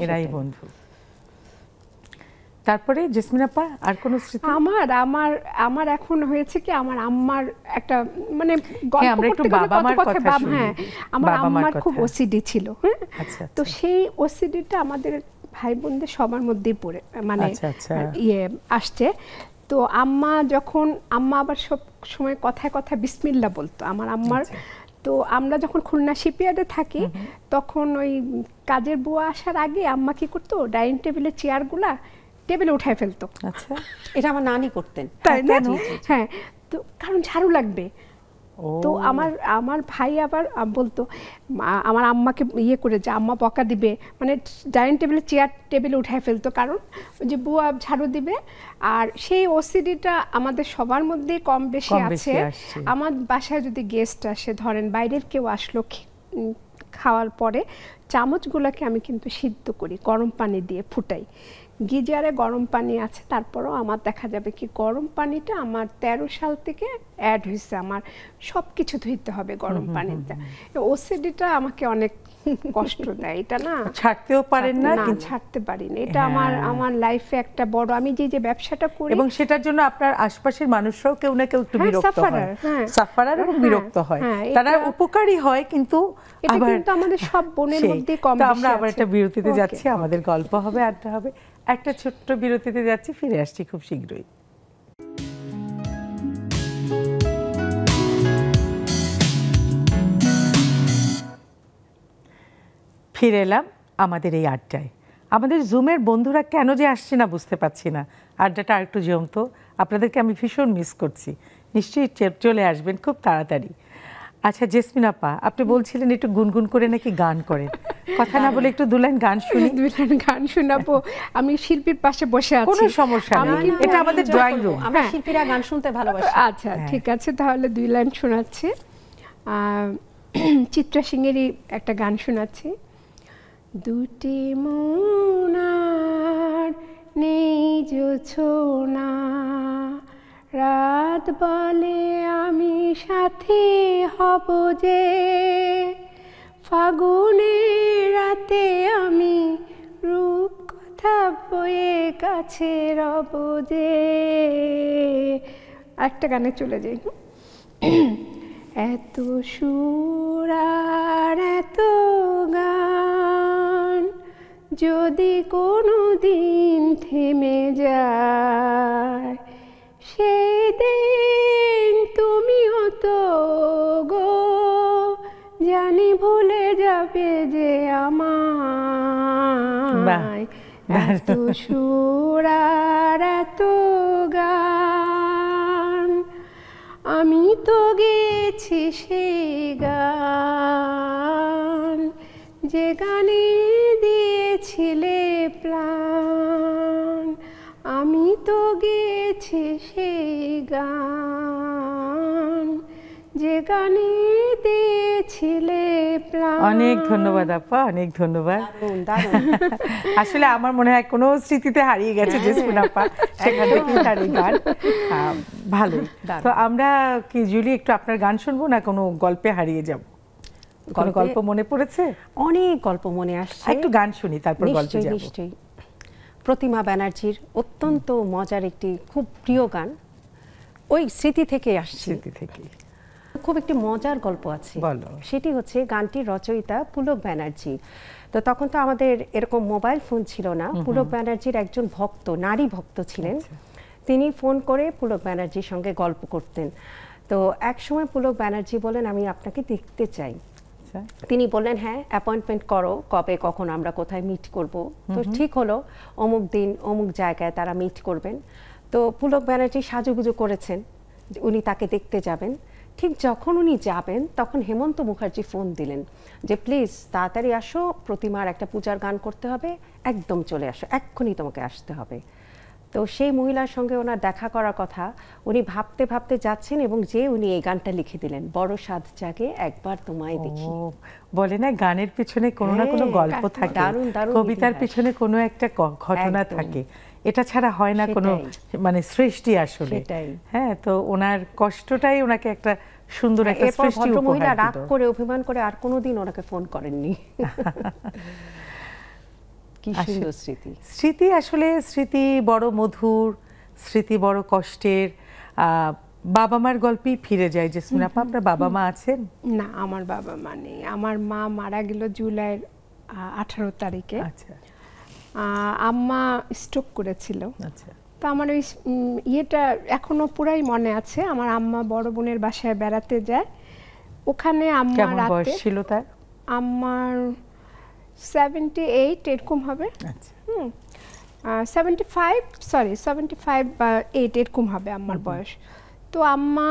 এরাই বন্ধু। তারপরে জেসমিন আপা আর কোন স্মৃতি? আমার এখন হয়েছে কি, আমার আম্মার একটা মানে আমরা একটু বাবা মার কথা শুনি। হ্যাঁ, আমার আম্মার খুব ওসিডি ছিল। আচ্ছা, তো সেই ওসিডিটা আমাদের ভাই বোনদের সবার মধ্যেই পড়ে মানে আসছে। তো আম্মা আবার সব সময় কথায় কথায় বিসমিল্লাহ বলতো আমার আম্মার। তো আমরা যখন খুলনা শিপইয়ার্ডে থাকি, তখন ওই কাজের বুয়া আসার আগে আম্মা কি করতো, ডাইনিং টেবিলের চেয়ারগুলা টেবিলে উঠায় ফেলতো। আচ্ছা, এটা আমার নানি করতেন। তাই না? হ্যাঁ, তো কারণ ঝাড়ু লাগবে। তো আমার ভাই আবার বলতো, আমার আম্মাকে করে যে আম্মা বকা দিবে, মানে ডাইনিং টেবিলে চেয়ার টেবিলে উঠায় ফেলতো, কারণ যে বুয়া ঝাড়ু দিবে। আর সেই ওসিডিটা আমাদের সবার মধ্যেই কম বেশি আছে। আমার বাসায় যদি গেস্ট আসে, ধরেন বাইরের কেউ আসলো, খাওয়ার পরে চামচগুলোকে আমি কিন্তু সিদ্ধ করি, গরম পানি দিয়ে ফুটাই। গিজারে গরম পানি আছে, তারপরও আমার দেখা যাবে কি গরম পানিটা আমার 13 সাল থেকে অ্যাড হয়েছে, আমার সব কিছু ধুইতে হবে গরম পানিতে। ওসিডিটা আমাকে অনেক কষ্ট দেয়, এটা না ছাড়তেও পারেন না, ছাড়তে পারি না। এটা আমার লাইফে একটা বড়, আমি যে ব্যবসাটা করি, এবং সেটার জন্য আপনার আশপাশের মানুষরাও কেউ না কেউ একটু বিরক্ত হয়, সাফারার এবং বিরক্ত হয়। তারা উপকারী হয়, কিন্তু এটা কিন্তু আমাদের সব বোনের মধ্যে কম বেশি আছে। আমরা আবার একটা বিরতিতে যাচ্ছি, আমাদের গল্প হবে, আড্ডা হবে। একটা ছোট্ট বিরতিতে যাচ্ছি, ফিরে আসছি খুব শীঘ্রই। ফিরে এলাম আমাদের এই আড্ডায়। আমাদের জুমের বন্ধুরা কেন যে আসছে না বুঝতে পারছি না। আড্ডাটা আরেকটু জমতো, আপনাদেরকে আমি ভীষণ মিস করছি। নিশ্চয়ই চলে আসবেন খুব তাড়াতাড়ি। আচ্ছা জেসমিন আপা, আপনি বলছিলেন একটু গুনগুন করে নাকি গান করেন, কথা না বলে একটু 2 লাইন গান শুনি। 2 লাইন গান শোনাবো? আমি শিল্পীর পাশে বসে আছি, কোনো সমস্যা নেই, এটা আমাদের ড্রয়িং রুম, আমরা শিল্পীরা গান শুনতে ভালোবাসি। আচ্ছা ঠিক আছে, তাহলে 2 লাইন শোনাচ্ছি। চিত্রা সিংয়েরই একটা গান শোনাচ্ছি। দুটি মনার নেই জোছনা, রাত বলে আমি সাথী হব যে, ফাগুনের রাতে আমি রূপ কথা বয়ে কাছে রব যে। একটা গানে চলে যাই। এত সুর আর এত গান যদি কোনো দিন থেমে যায়, সেই দিন তুমিও তো গো জানি ভুলে যাবে যে আমায়। এত সুর আর এত গান, আমি তো গেছি সেই গান যে গানে দিয়েছিলে প্রাণ। আমি তো গেছি সেই গান যে গানে দিয়েছিলে প্রাণ। অনেক ধন্যবাদ আপা, অনেক ধন্যবাদ। আসলে আমার মনে হয় কোনো স্মৃতিতে হারিয়ে গেছে জেসমিন আপা, সেখান থেকে তার গান ভালো। তো আমরা কি জুলি একটু আপনার গান শুনবো, না কোনো গল্পে হারিয়ে যাব? কোনো গল্প মনে পড়েছে? অনেক গল্প মনে আসছে, একটু গান শুনি তারপর গল্পে যাব। নিশ্চয়ই। প্রতিমা ব্যানার্জির অত্যন্ত মজার একটি খুব প্রিয় গান, ওই স্মৃতি থেকে আসছে। স্মৃতি থেকে খুব একটি মজার গল্প আছে। সেটি হচ্ছে গানটির রচয়িতা পুলক ব্যানার্জি। তো তখন তো আমাদের এরকম মোবাইল ফোন ছিল না। পুলক ব্যানার্জির একজন ভক্ত, নারী ভক্ত ছিলেন, তিনি ফোন করে পুলক ব্যানার্জির সঙ্গে গল্প করতেন। তো এক সময় পুলক ব্যানার্জি বলেন, আমি আপনাকে দেখতে চাই। তিনি বললেন, হ্যাঁ, অ্যাপয়েন্টমেন্ট করো, কবে কখন আমরা কোথায় মিট করব। তো ঠিক হলো, অমুক দিন অমুক জায়গায় তারা মিট করবেন। তো পুলক ব্যানার্জি সাজুগুজু করেছেন উনি তাকে দেখতে যাবেন। ঠিক যখন উনি যাবেন তখন হেমন্ত মুখার্জি ফোন দিলেন যে প্লিজ তাড়াতাড়ি আসো, প্রতিমার একটা পূজার গান করতে হবে, একদম চলে আসো, এক্ষুনি তোমাকে আসতে হবে। তো সেই মহিলার সঙ্গে ওনার দেখা করার কথা, উনি ভাবতে ভাবতে যাচ্ছেন এবং যে উনি এই গানটা লিখে দিলেন, বড় সাধ জাগে একবার তোমায় দেখি। বলে না গানের পিছনে কোনো না কোনো গল্প থাকে, কবিতার পিছনে কোনো একটা ঘটনা থাকে, এটা ছাড়া হয় না কোনো মানে সৃষ্টি আসলে। হ্যাঁ, তো ওনার কষ্টটাই ওনাকে একটা সুন্দর একটা সৃষ্টি উপহার দিল। মহিলা রাগ করে অভিমান করে আর কোনোদিন ওনাকে ফোন করেননি। কি সুন্দর স্মৃতি। স্মৃতি আসলে, স্মৃতি বড় মধুর, স্মৃতি বড় কষ্টের। বাবা মার গল্পেই ফিরে যায়। জেসমিন আপা, আপনার বাবা মা আছেন? না, আমার বাবা মা নেই। আমার মা মারা গেল জুলাইয়ের 18 তারিখে। আচ্ছা। আম্মা স্ট্রোক করেছিল। আচ্ছা। তো আমার ওই ইয়েটা এখনো পুরাই মনে আছে। আমার আম্মা বড় বোনের বাসায় বেড়াতে যায়, ওখানে আম্মা রাতে, বয়স ছিল তার? আমার 78 এরকম হবে। আচ্ছা। 75 বা 8 এরকম হবে আম্মার বয়স। তো আম্মা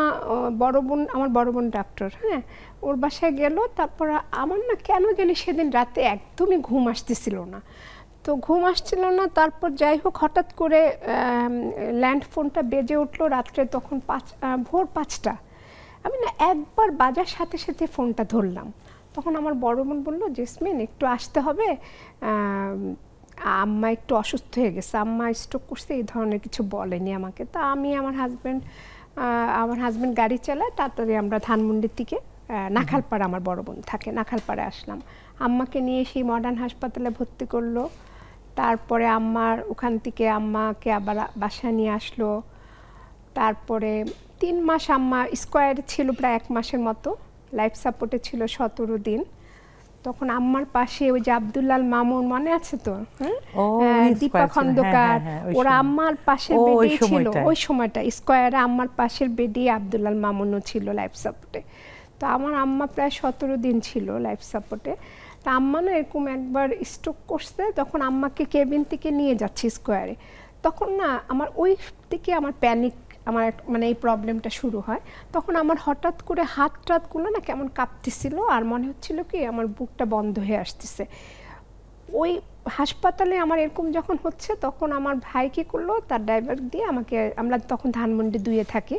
আমার বড় বোন ডাক্তার, হ্যাঁ, ওর বাসায় গেল। তারপর আমার না কেন জানি সেদিন রাতে একদমই ঘুম আসতেছিল না। তো ঘুম আসছিল না, তারপর যাই হোক হঠাৎ করে ল্যান্ড ফোনটা বেজে উঠলো রাত্রে, তখন ভোর 5টা। আমি না একবার বাজার সাথে সাথে ফোনটা ধরলাম। তখন আমার বড় বোন বললো, জেসমিন একটু আসতে হবে, আম্মা একটু অসুস্থ হয়ে গেছে, আম্মা স্ট্রোক করছে, এই ধরনের কিছু বলেনি আমাকে। তা আমি আমার হাজব্যান্ড গাড়ি চালায়, তাড়াতাড়ি আমরা ধানমন্ডির থেকে নাখালপাড়া, আমার বড় বোন থাকে, নাখালপাড়ায় আসলাম। আম্মাকে নিয়ে সেই মডার্ন হাসপাতালে ভর্তি করলো। তারপরে ওখান থেকে আম্মাকে আবার বাসায় নিয়ে আসলো। তারপরে 3 মাস আম্মা স্কোয়ারে ছিল, প্রায় 1 মাসের মতো। লাইফ সাপোর্টে ছিল 17 দিন। তখন আম্মার পাশে ওই যে আব্দুল্লাল মামুন, মনে আছে তো, দীপা খন্দকার, ওরা আম্মার পাশের বেডে ছিল ওই সময়টা। স্কোয়ারে আম্মার পাশের বেডে আব্দুল্লাল মামুনও ছিল লাইফ সাপোর্টে। তো আমার আম্মা প্রায় 17 দিন ছিল লাইফ সাপোর্টে। তা আম্মা না এরকম একবার স্ট্রোক করছে, তখন আম্মাকে কেবিন থেকে নিয়ে যাচ্ছি স্কোয়ারে। তখন না আমার ওই থেকে আমার প্যানিক, আমার মানে এই প্রবলেমটা শুরু হয়। তখন আমার হঠাৎ করে হাত টাতগুলো না কেমন কাঁপতেছিল, আর মনে হচ্ছিল কি আমার বুকটা বন্ধ হয়ে আসতেছে। ওই হাসপাতালে আমার এরকম যখন হচ্ছে, তখন আমার ভাই কী করলো, তার ড্রাইভার দিয়ে আমাকে, আমরা তখন ধানমন্ডি 2-এ থাকি,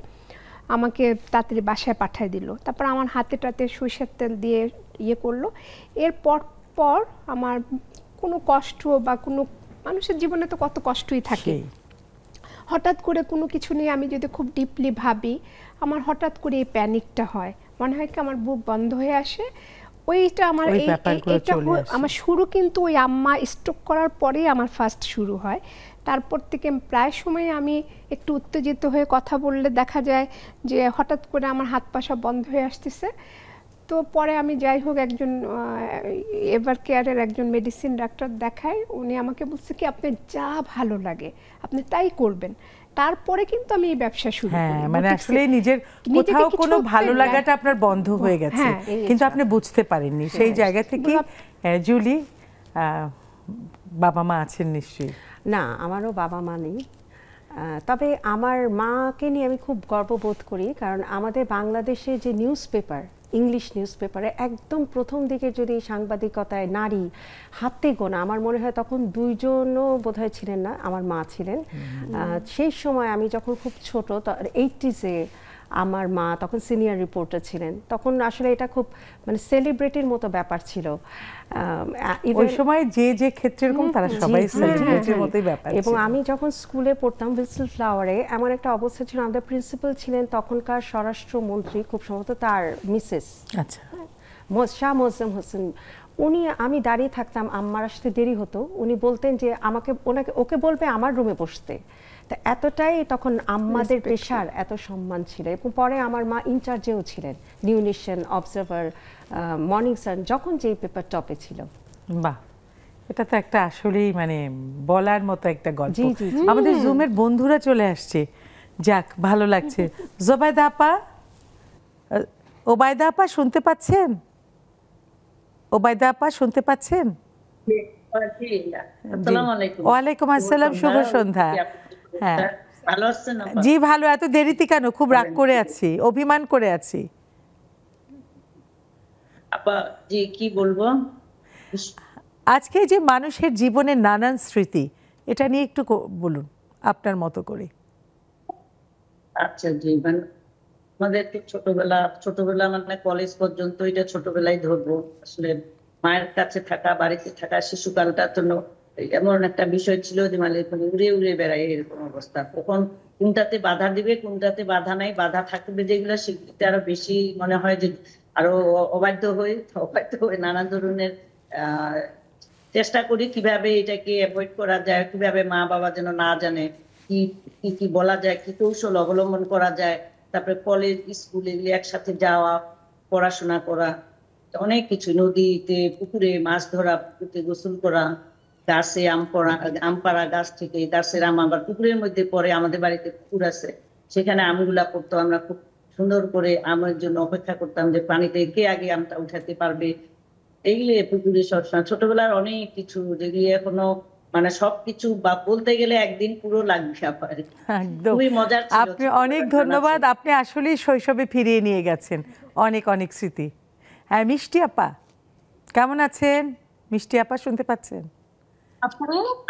আমাকে তাড়াতাড়ি বাসায় পাঠিয়ে দিল। তারপর আমার হাতে টাতে সরিষার তেল দিয়ে ইয়ে করলো। এরপর আমার কোনো কষ্ট বা কোনো মানুষের জীবনে তো কত কষ্টই থাকে, হঠাৎ করে কোনো কিছু নিয়ে আমি যদি খুব ডিপলি ভাবি, আমার হঠাৎ করে এই প্যানিকটা হয়, মনে হয় কি আমার বুক বন্ধ হয়ে আসে। ওইটা আমার এটা আমার শুরু কিন্তু ওই আম্মা স্ট্রোক করার পরেই আমার ফার্স্ট শুরু হয়। তারপর থেকে প্রায় সময় আমি একটু উত্তেজিত হয়ে কথা বললে দেখা যায় যে হঠাৎ করে আমার হাত পা সব বন্ধ হয়ে আসতেছে। তো পরে আমি যাই হোক একজন এভার কেয়ারের একজন মেডিসিন ডাক্তার দেখাই, উনি আমাকে বলছে কি আপনি যা ভালো লাগে আপনি তাই করবেন। তারপরে কিন্তু আমি এই ব্যবসা শুরু করি। মানে আসলে নিজের কোথাও কোনো ভালো লাগাটা আপনার বন্ধ হয়ে গেছে, কিন্তু আপনি বুঝতে পারেননি। সেই জায়গা থেকে জুলি, বাবা মা আছেন নিশ্চয়ই? না, আমারও বাবা মা নেই। তবে আমার মাকে নিয়ে আমি খুব গর্ববোধ করি, কারণ আমাদের বাংলাদেশে যে নিউজ পেপার, ইংলিশ নিউজ পেপারে একদম প্রথম দিকে যদি সাংবাদিকতায় নারী হাতে গোনা, আমার মনে হয় তখন 2 জনও বোধহয় ছিলেন না, আমার মা ছিলেন। সেই সময় আমি যখন খুব ছোট, 80s-এ আমার মা তখন সিনিয়র রিপোর্টার ছিলেন। তখন আসলে এটা খুব মানে সেলিব্রিটির মতো ব্যাপার ছিল। ওই সময় যে ক্ষেত্রে এরকম তারা সবাই সেলিব্রিটির মতোই ব্যাপার। এবং আমি যখন স্কুলে পড়তাম উইলসন ফ্লাওয়ারে, এমন একটা অবস্থা ছিল, আমাদের প্রিন্সিপাল ছিলেন তখনকার স্বরাষ্ট্রমন্ত্রী, খুব সম্ভবত তার মিসেস, আচ্ছা, শাহ মোয়াজ্জেম হোসেন। উনি, আমি দাঁড়িয়ে থাকতাম, আম্মার আসতে দেরি হতো, উনি বলতেন যে ওকে বলবে আমার রুমে বসতে। তা এতটাই তখন আমাদের পেশার এত সম্মান ছিল। এবং পরে আমার মা ইনচার্জেও ছিলেন, new nation, observer, morning sun, যখন যেই পেপার টপে ছিল। বাহ, এটা তো একটা আসলেই মানে বলার মতো একটা গল্প। জি, জি, জি। আমাদের জুমের বন্ধুরা চলে আসছে, যাক ভালো লাগছে। জোবাইদা আপা, ওবায়দা আপা শুনতে পাচ্ছেন? ওবায়দা আপা শুনতে পাচ্ছেন? ওয়ালাইকুম আসসালাম, শুভ সন্ধ্যা। হ্যাঁ, ভালো আছেন? জি ভালো। এত দেরিতে কেন? খুব রাগ করে আছি, অভিমান করে আছি। আপা জি, কি বলবো? আজকে যে মানুষের জীবনের নানান স্মৃতি, এটা নিয়ে একটু বলুন আপনার মতো করে। আচ্ছা জি, মানে আমাদের তো ছোটবেলা মানে কলেজ পর্যন্ত এটা ছোটবেলায় ধরবো। আসলে মায়ের কাছে থাকা, বাড়িতে থাকা, শিশুকালটা তো এমন একটা বিষয় ছিল যে মানে উড়ে উড়ে বেড়ায়, এরকম অবস্থা। কখন কোনটাতে বাধা দিবে, কোনটাতে বাধা নাই, বাধা থাকবে যেগুলো, সেগুলিতে আরো বেশি মনে হয় যে আরো অবাধ্য হয়ে নানা ধরনের চেষ্টা করি কিভাবে এটাকে অ্যাভয়েড করা যায়, কিভাবে মা বাবা যেন না জানে, কি কি বলা যায়, কি কৌশল অবলম্বন করা যায়। তারপরে কলেজ, স্কুল এগুলি একসাথে যাওয়া, পড়াশোনা করা, অনেক কিছু, নদীতে, পুকুরে মাছ ধরা, পুকুরে গোসল করা, গাছে আম পাড়া, গাছ থেকে গাছের আম আবার পুকুরের মধ্যে পড়ে। আমাদের বাড়িতে পুকুর আছে, সেখানে আমগুলা পড়তো। আমরা খুব সুন্দর করে আমের জন্য অপেক্ষা করতাম যে পানিতে কে আগে আমটা উঠাতে পারবে। এইগুলি পুকুরে সবসময় ছোটবেলার অনেক কিছু, যেগুলি এখনো মানে সবকিছু বা বলতে গেলে একদিন পুরো লাগবে। একদম, খুবই মজার ছিল। আপনি অনেক ধন্যবাদ। আপনি আসলেই শৈশবে ফিরিয়ে নিয়ে গেছেন অনেক অনেক স্মৃতি। হ্যাঁ, মিষ্টি আপা কেমন আছেন? মিষ্টি আপা শুনতে পাচ্ছেন? আপু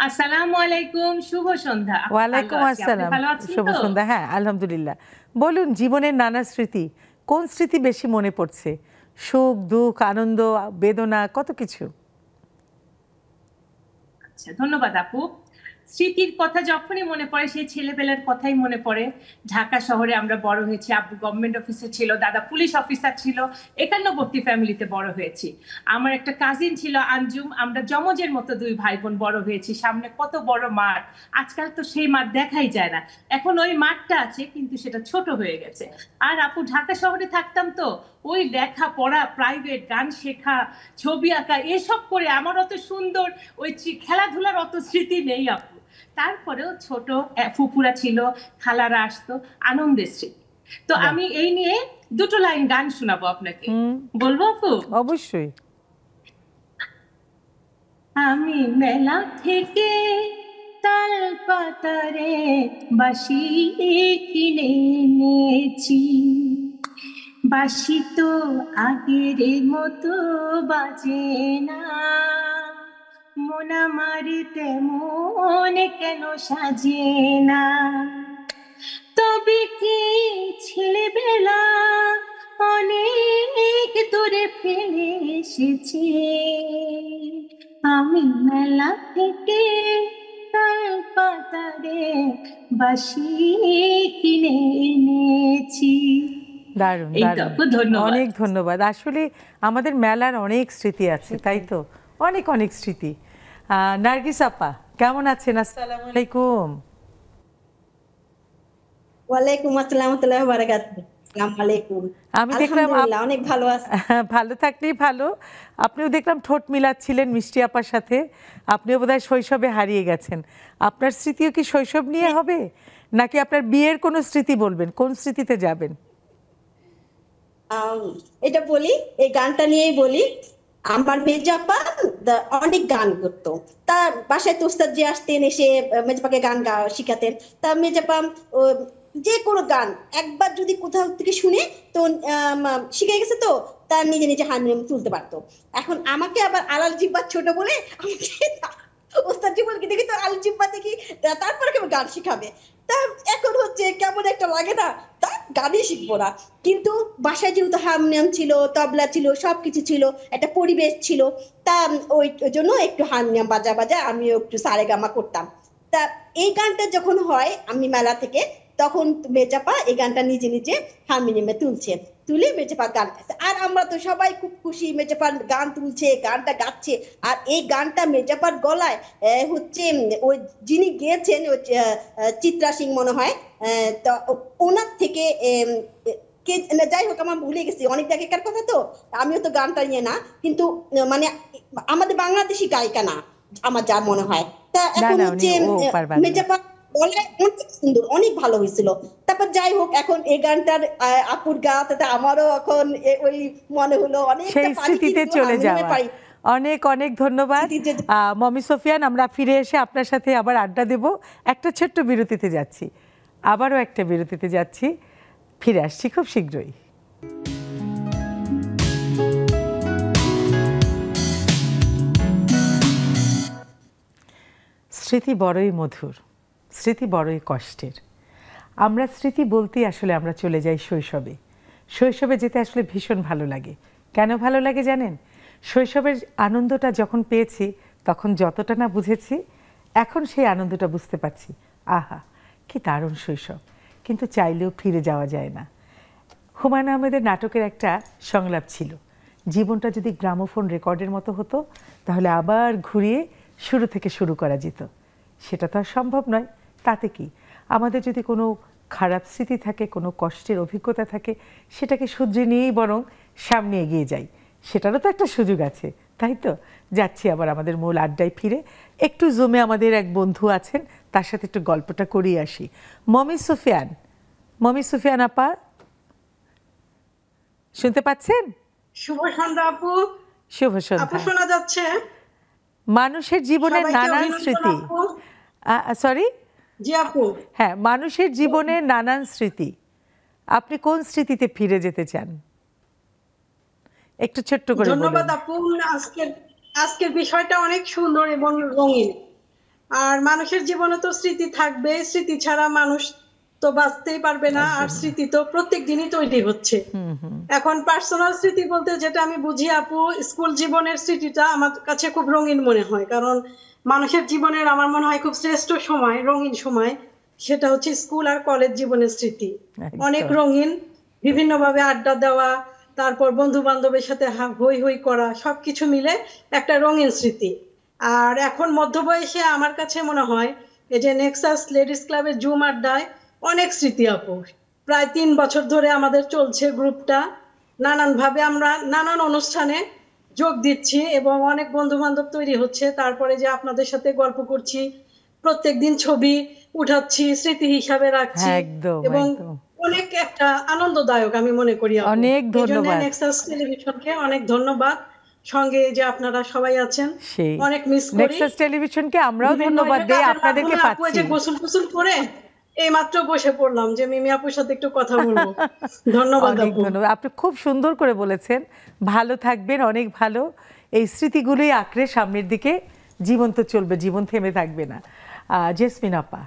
আসসালামু আলাইকুম, শুভ সন্ধ্যা। ওয়ালাইকুম আসসালাম, শুভ সন্ধ্যা। হ্যাঁ আলহামদুলিল্লাহ। বলুন, জীবনের নানা স্মৃতি, কোন স্মৃতি বেশি মনে পড়ছে? সুখ, দুঃখ, আনন্দ, বেদনা, কত কিছু। আচ্ছা, ধন্যবাদ আপু। স্মৃতির কথা যখনই মনে পড়ে সেই ছেলেবেলার কথাই মনে পড়ে। ঢাকা শহরে আমরা বড় হয়েছি, আব্বু গভর্নমেন্ট অফিসে ছিল, দাদা পুলিশ অফিসার ছিল, একান্নবর্তী ফ্যামিলিতে বড় হয়েছি। আমার একটা কাজিন ছিল আঞ্জুম, আমরা যমজের মতো দুই ভাই বোন বড় হয়েছি। সামনে কত বড় মাঠ, আজকাল তো সেই মাঠ দেখাই যায় না। এখন ওই মাঠটা আছে কিন্তু সেটা ছোট হয়ে গেছে। আর আপু ঢাকা শহরে থাকতাম তো ওই লেখা পড়া, প্রাইভেট, গান শেখা, ছবি আঁকা, এসব করে আমার অত সুন্দর ওই খেলাধুলার অত স্মৃতি নেই আপু। তারপরেও ছোট ফুপুরা ছিল, খালারা আসতো, আনন্দের স্মৃতি। তো আমি এই নিয়ে দুটো লাইন গান শোনাবো আপনাকে, বলবো আপু? অবশ্যই। আমি মেলা থেকে তাল পাতারে বাঁশি কিনে এনেছি, বাঁশি তো আগের মতো বাজে না, মন আমার তেমন কেন সাজে না। তবে কি ছেলেবেলা অনেক দূরে ফেলে এসেছি, আমি মেলা থেকে তাল পাতারে বাঁশি কিনে এনেছি। দারুণ অনেক ধন্যবাদ। আসলে আমাদের মেলার অনেক স্মৃতি আছে, তাই তো, অনেক অনেক স্মৃতি। নার্গিস আপা কেমন আছেন? আসসালামু আলাইকুম। ওয়ালাইকুম আসসালাম ওয়া রাহমাতুল্লাহি ওয়া বারাকাতুহু। আসসালামু আলাইকুম। আমি দেখলাম অনেক ভালো আছি। ভালো থাকলেই ভালো। আপনিও দেখলাম ঠোঁট মিলাচ্ছিলেন মিষ্টি আপার সাথে। আপনিও বোধহয় শৈশবে হারিয়ে গেছেন। আপনার স্মৃতিও কি শৈশব নিয়ে হবে, নাকি আপনার বিয়ের কোনো স্মৃতি বলবেন? কোন স্মৃতিতে যাবেন? এটা বলি, এই গানটা নিয়েই বলি। আমার মেজাপা অনেক গান করতো, তার বাসায় তো উস্তাদ যে আসতেন, এসে মেজাপাকে গান শিখাতেন। তা মেজাপা যে কোনো গান একবার যদি কোথাও থেকে শুনে তো শিখে গেছে, তো তার নিজে নিজে হারমোনিয়াম তুলতে পারতো। এখন আমাকে আবার আলাল জিব্বা ছোট বলে ওস্তাদ জীবনকে দেখি তো আলাল জিব্বা দেখি, তারপরে কেমন গান শিখাবে। তা এখন হচ্ছে কেমন একটা লাগে না, তা গানই শিখবো না। কিন্তু বাসায় যেহেতু হারমোনিয়াম ছিল, তবলা ছিল, সবকিছু ছিল, একটা পরিবেশ ছিল, তা ওই জন্য একটু হারমোনিয়াম বাজা আমিও একটু সারেগামা করতাম। তা এই গানটা যখন হয় আমি মেলা থেকে, তখন মেজাপা এই গানটা নিজে নিজে হারমোনিয়ামে তুলছে। তুলে মেজেপা গান গাইছে। আর আমরা তো সবাই খুব খুশি, মেজেপা গান তুলছে, গানটা গাচ্ছে। আর এই গানটা মেজেপার গলায় হচ্ছে ওই যিনি গেয়েছেন ওই চিত্রা সিং মনে হয়, তো ওনার থেকে যাই হোক আমার ভুলে গেছি, অনেক আগেকার কথা তো, আমিও তো গানটা নিয়ে না, কিন্তু মানে আমাদের বাংলাদেশি গায়িকা না আমার যা মনে হয়। তা এখন হচ্ছে মেজেপা গলায় অনেক সুন্দর, অনেক ভালো হয়েছিল। তারপর যাই হোক, এখন এই গানটার আপুর গা, তাতে আমারও এখন ওই মনে হলো অনেক স্মৃতিতে চলে যাওয়া। অনেক অনেক ধন্যবাদ মমি সুফিয়ান। আমরা ফিরে এসে আপনার সাথে আবার আড্ডা দেব। একটা ছোট্ট বিরতিতে যাচ্ছি, আবারও একটা বিরতিতে যাচ্ছি, ফিরে আসছি খুব শীঘ্রই। স্মৃতি বড়ই মধুর, স্মৃতি বড়ই কষ্টের। আমরা স্মৃতি বলতেই আসলে আমরা চলে যাই শৈশবে। শৈশবে যেতে আসলে ভীষণ ভালো লাগে। কেন ভালো লাগে জানেন? শৈশবের আনন্দটা যখন পেয়েছি তখন যতটা না বুঝেছি, এখন সেই আনন্দটা বুঝতে পারছি। আহা, কি দারুণ শৈশব, কিন্তু চাইলেও ফিরে যাওয়া যায় না। হুমায়ুন আহমেদের নাটকের একটা সংলাপ ছিল, জীবনটা যদি গ্রামোফোন রেকর্ডের মতো হতো তাহলে আবার ঘুরিয়ে শুরু থেকে শুরু করা যেত। সেটা তো আর সম্ভব নয়। তাতে কি, আমাদের যদি কোনো খারাপ স্মৃতি থাকে, কোনো কষ্টের অভিজ্ঞতা থাকে, সেটাকে শুধরে নিয়েই বরং সামনে এগিয়ে যাই, সেটারও তো একটা সুযোগ আছে, তাই তো? যাচ্ছি আবার আমাদের মূল আড্ডায় ফিরে। একটু জমে আমাদের এক বন্ধু আছেন, তার সাথে একটু গল্পটা করিয়ে আসি। মমি সুফিয়ান, মমি সুফিয়ান আপা শুনতে পাচ্ছেন? শুভ সন্ধ্যা আপু। শুভ সন্ধ্যা। আপু শোনা যাচ্ছে? মানুষের জীবনের নানান স্মৃতি, সরি জি আপু, হ্যাঁ, মানুষের জীবনের নানান স্মৃতি। আপনি কোন স্মৃতিতে ফিরে যেতে চান? একটু ছোট্ট করে বলুন। ধন্যবাদ আপু। আজকের বিষয়টা অনেক সুন্দর এবং রঙিন। আর মানুষের জীবনে তো স্মৃতি থাকবে, স্মৃতি ছাড়া মানুষ তো বাঁচতেই পারবে না। আর স্মৃতি তো প্রত্যেক দিনই তৈরি হচ্ছে। এখন পার্সোনাল স্মৃতি বলতে যেটা আমি বুঝি আপু, স্কুল জীবনের স্মৃতিটা আমার কাছে খুব রঙিন মনে হয়। কারণ মানুষের জীবনের আমার মনে হয় খুব শ্রেষ্ঠ সময়, রঙিন সময়, সেটা হচ্ছে স্কুল আর কলেজ জীবনের স্মৃতি। অনেক রঙিন, বিভিন্নভাবে আড্ডা দেওয়া, তারপর বন্ধু বান্ধবের সাথে হই হই করা, সবকিছু মিলে একটা রঙিন স্মৃতি। আর এখন মধ্যবয়সে আমার কাছে মনে হয় এই যে নেক্সাস লেডিস ক্লাবের জুম আড্ডায় অনেক স্মৃতি আপু। প্রায় 3 বছর ধরে আমাদের চলছে গ্রুপটা, নানানভাবে আমরা নানান অনুষ্ঠানে যোগ দিচ্ছি এবং অনেক বন্ধু বান্ধব তৈরি হচ্ছে। তারপরে যে আপনাদের সাথে গল্প করছি, প্রত্যেকদিন ছবি উঠাচ্ছি, স্মৃতি হিসাবে রাখছি, এবং অনেক একটা আনন্দদায়ক আমি মনে করি। অনেক ধন্যবাদ নেক্সাস টেলিভিশনকে, অনেক ধন্যবাদ। সঙ্গে যে আপনারা সবাই আছেন, অনেক মিস করি নেক্সাস টেলিভিশনকে। আমরাও ধন্যবাদ দেই, আপনাদেরকে পাচ্ছি। গোসল করে এই মাত্র বসে পড়লাম যে মিমি আপুর সাথে একটু কথা বলবো। ধন্যবাদ আপু। ধন্যবাদ, আপনি খুব সুন্দর করে বলেছেন। ভালো থাকবেন, অনেক ভালো। এই স্মৃতিগুলোই আঁকড়ে সামনের দিকে জীবন তো চলবে, জীবন থেমে থাকবে না। জেসমিন আপা,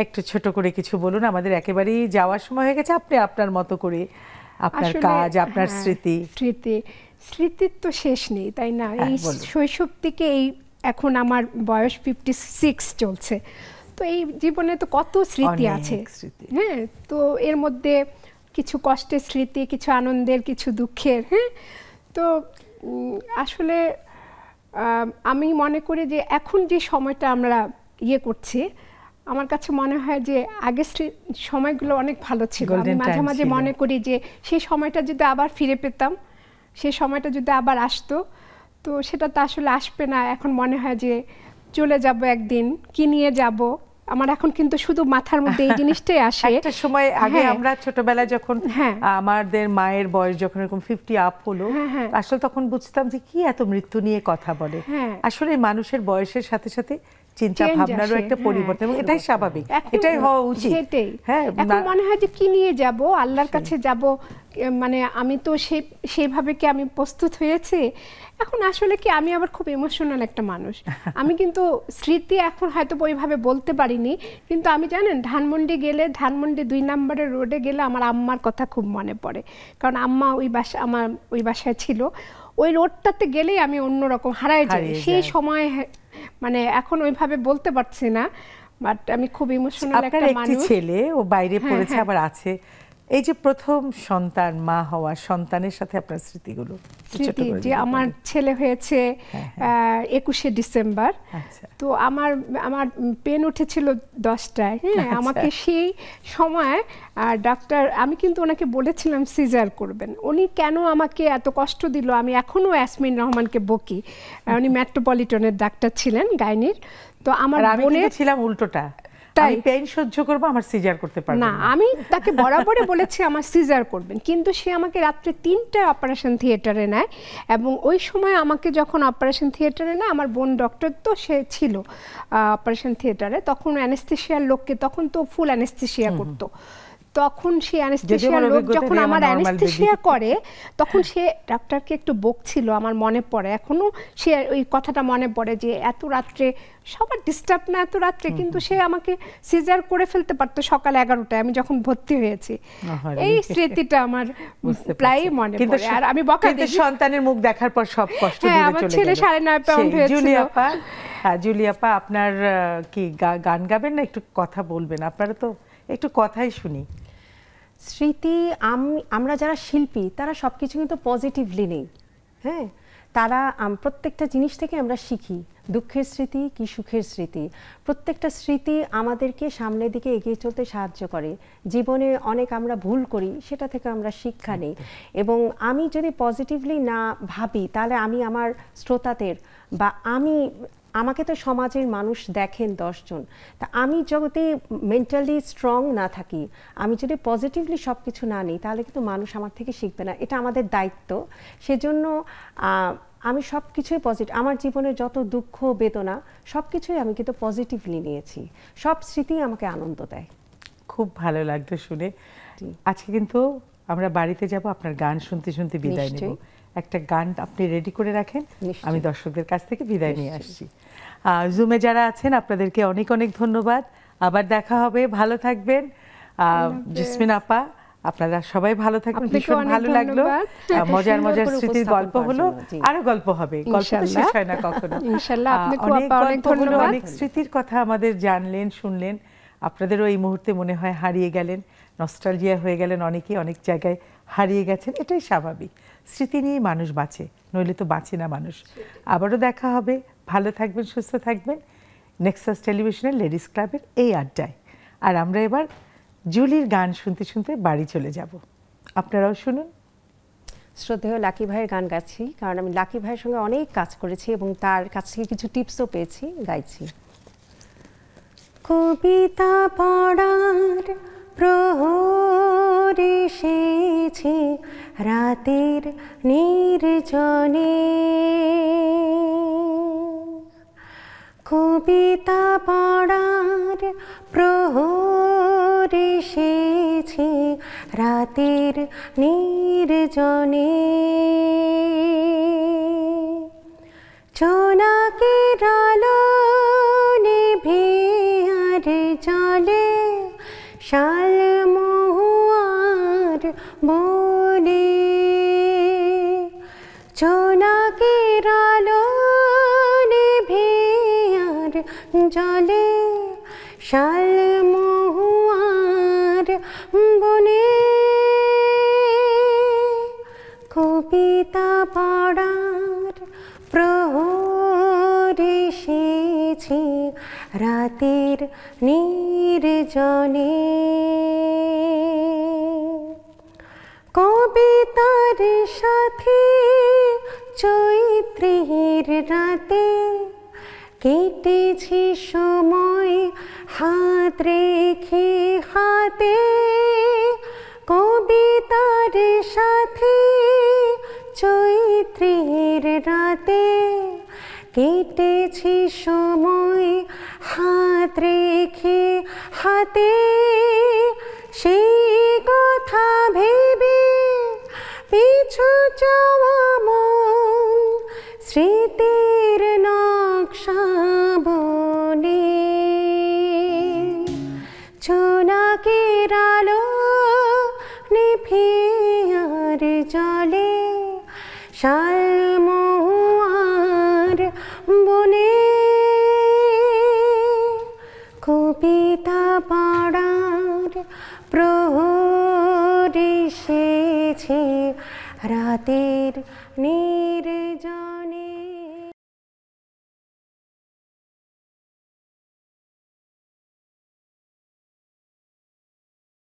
একটু ছোট করে কিছু বলুন। আমাদের একেবারেই যাওয়ার সময় হয়ে গেছে। আপনি আপনার মতো করে, আপনার কাজ, আপনার স্মৃতির তো শেষ নেই, তাই না? এই শৈশব থেকে এই এখন আমার বয়স 56 চলছে, তো এই জীবনে তো কত স্মৃতি আছে। হ্যাঁ, তো এর মধ্যে কিছু কষ্টের স্মৃতি, কিছু আনন্দের, কিছু দুঃখের। হ্যাঁ, তো আসলে আমি মনে করি যে এখন যে সময়টা আমরা করছি, আমার কাছে মনে হয় যে আগের সময়গুলো অনেক ভালো ছিল। আমি মাঝে মাঝে মনে করি যে সেই সময়টা যদি আবার ফিরে পেতাম, সেই সময়টা যদি আবার আসতো, তো সেটা তো আসলে আসবে না। এখন মনে হয় যে চলে যাব একদিন, কি নিয়ে যাব। আমার এখন কিন্তু শুধু মাথার মধ্যে এই জিনিসটাই আসে। একটা সময় আগে আমরা ছোটবেলায় যখন আমাদের মায়ের বয়স যখন এরকম 50 আপ হলো, আসলে তখন বুঝতাম যে কি এত মৃত্যু নিয়ে কথা বলে। আসলে মানুষের বয়সের সাথে সাথে চিন্তা ভাবনারও একটা পরিবর্তন, এবং এটাই স্বাভাবিক, এটাই হওয়া উচিত। হ্যাঁ, এখন মনে হয় যে কি নিয়ে যাব, আল্লাহর কাছে যাব, মানে আমি তো সেইভাবে কি আমি প্রস্তুত হয়েছি? এখন আসলে কি আমি আবার খুব ইমোশনাল একটা মানুষ। আমি কিন্তু স্মৃতি এখন হয়তো ওইভাবে বলতে পারিনি, কিন্তু আমি জানেন ধানমন্ডি গেলে, ধানমন্ডি 2 নম্বরের রোডে গেলে আমার আম্মার কথা খুব মনে পড়ে। কারণ আম্মা আমার ওই বাসায় ছিল। ওই রোডটাতে গেলেই আমি অন্যরকম হারায় যাই সেই সময়। মানে এখন ওইভাবে বলতে পারছি না, বাট আমি খুব ইমোশনাল একটা মানুষ। ছেলে ও বাইরে পড়েছে, আবার আছে, এই যে প্রথম সন্তান, মা হওয়া, সন্তানের সাথে আপনার স্মৃতিগুলো স্মৃতি যে আমার ছেলে হয়েছে 21শে ডিসেম্বর। তো আমার পেন উঠেছিল 10টায়। হ্যাঁ, আমাকে সেই সময় ডাক্তার, আমি কিন্তু ওনাকে বলেছিলাম সিজার করবেন। উনি কেন আমাকে এত কষ্ট দিল আমি এখনো ইয়াসমিন রহমানকে বকি। উনি মেট্রোপলিটনের ডাক্তার ছিলেন, গাইনির। তো আমার বোনের ছিলাম উল্টোটা, তাই পেইন সহ্য করব, আমার সিজার করতে পারবো না। আমি তাকে বরাবরই বলেছি আমার সিজার করবেন, কিন্তু সে আমাকে রাত্রে 3টায় অপারেশন থিয়েটারে নেয়। এবং ওই সময় আমাকে যখন অপারেশন থিয়েটারে নেয়, আমার বোন ডক্টর তো সে ছিল অপারেশন থিয়েটারে, তখন অ্যানেস্থেশিয়ার লোককে, তখন তো ফুল অ্যানেস্থেশিয়া করতো, তখন সে অ্যানেস্থেশিয়ার লোক যখন আমার অ্যানেস্থেশিয়া করে, তখন সে ডাক্তারকে একটু বকছিল, আমার মনে পড়ে এখনো সে ওই কথাটা মনে পড়ে যে এত রাত্রে সবার ডিস্টার্ব না, এত রাত্রে, কিন্তু সে আমাকে সিজার করে ফেলতে পারতো সকাল 11টায় আমি যখন ভর্তি হয়েছি। এই স্মৃতিটা আমার প্রায় মনে পড়ে। আর আমি বকা দিই, সন্তানের মুখ দেখার পর সব কষ্ট দূরে চলে গেল। আমার ছেলে 9.5 পাউন্ড হয়েছিল। জুলিয়াপা, আপনার কি গান গাবেন না একটু কথা বলবেন? আপনারা তো একটু কথাই শুনি। স্মৃতি, আমরা যারা শিল্পী তারা সব কিছু কিন্তু পজিটিভলি নেই। হ্যাঁ, তারা প্রত্যেকটা জিনিস থেকে আমরা শিখি, দুঃখের স্মৃতি কি সুখের স্মৃতি। প্রত্যেকটা স্মৃতি আমাদেরকে সামনের দিকে এগিয়ে চলতে সাহায্য করে। জীবনে অনেক আমরা ভুল করি, সেটা থেকে আমরা শিক্ষা নিই। এবং আমি যদি পজিটিভলি না ভাবি, তাহলে আমি আমার শ্রোতাদের বা আমাকে তো সমাজের মানুষ দেখেন 10 জন, তা আমি যদি মেন্টালি স্ট্রং না থাকি, আমি যদি পজিটিভলি সব কিছু না নিই, তাহলে কিন্তু মানুষ আমার থেকে শিখবে না। এটা আমাদের দায়িত্ব। সেজন্য আমি সব কিছুই পজিটিভ, আমার জীবনের যত দুঃখ বেদনা সব কিছুই আমি কিন্তু পজিটিভলি নিয়েছি। সব স্মৃতি আমাকে আনন্দ দেয়। খুব ভালো লাগলো শুনে। আজকে কিন্তু আমরা বাড়িতে যাব, আপনার গান শুনতে শুনতে বিদায় নেব। একটা গান আপনি রেডি করে রাখেন, আমি দর্শকদের কাছ থেকে বিদায় নিয়ে আসছি। জুমে যারা আছেন আপনাদেরকে অনেক অনেক ধন্যবাদ। আবার দেখা হবে, ভালো থাকবেন। জেসমিন আপা, আপনারা সবাই ভালো থাকবেন। ভীষণ ভালো লাগলো, মজার মজার স্মৃতির গল্প হলো, আরো গল্প হবে, গল্প তো শেষ হয় না কখনো। ইনশাআল্লাহ, অনেক গল্প হলো, অনেক স্মৃতির কথা আমাদের জানলেন, শুনলেন। আপনাদেরও এই মুহূর্তে মনে হয় হারিয়ে গেলেন, নস্টালজিয়া হয়ে গেলেন, অনেকেই অনেক জায়গায় হারিয়ে গেছেন। এটাই স্বাভাবিক, স্মৃতি নিয়েই মানুষ বাঁচে, নইলে তো বাঁচে না মানুষ। আবারও দেখা হবে, ভালো থাকবেন, সুস্থ থাকবেন নেক্সাস টেলিভিশনের লেডিস ক্লাবের এই আড্ডায়। আর আমরা এবার জুলির গান শুনতে শুনতে বাড়ি চলে যাব, আপনারাও শুনুন। শ্রদ্ধেয় লাকি ভাইয়ের গান গাচ্ছি, কারণ আমি লাকি ভাইয়ের সঙ্গে অনেক কাজ করেছি এবং তার কাছ থেকে কিছু টিপসও পেয়েছি, গাইছি। কবিতা পড়ার প্রহর এসেছে রাতের নির্জনে, কবিতা পড়ার প্রহর এসেছে রাতের নির্জনে, জোনাকের আলো নিভে আর জলে শালমহুয়ার বনে, জোনাকের আলো নিভে আর জলে শালমহুয়ার বনে, কবিতা পড়ার প্রহর এসেছে রাতের নির্জনে, কবিতার সাথে চৈত্রের রাতে কেটেছি সময় হাত রেখে হাতে, কবিতার সাথে চৈত্রের রাতে কেটেছি সময় হাত রেখে হাতে, সেই কথা ভেবে পিছু যাওয়া মন স্মৃতির নকশা বনে, জোনাকের আলো নিভে আর জলে শালমহুয়ার বনে, কবিতা পড়ার প্রহর রাতের নির্জন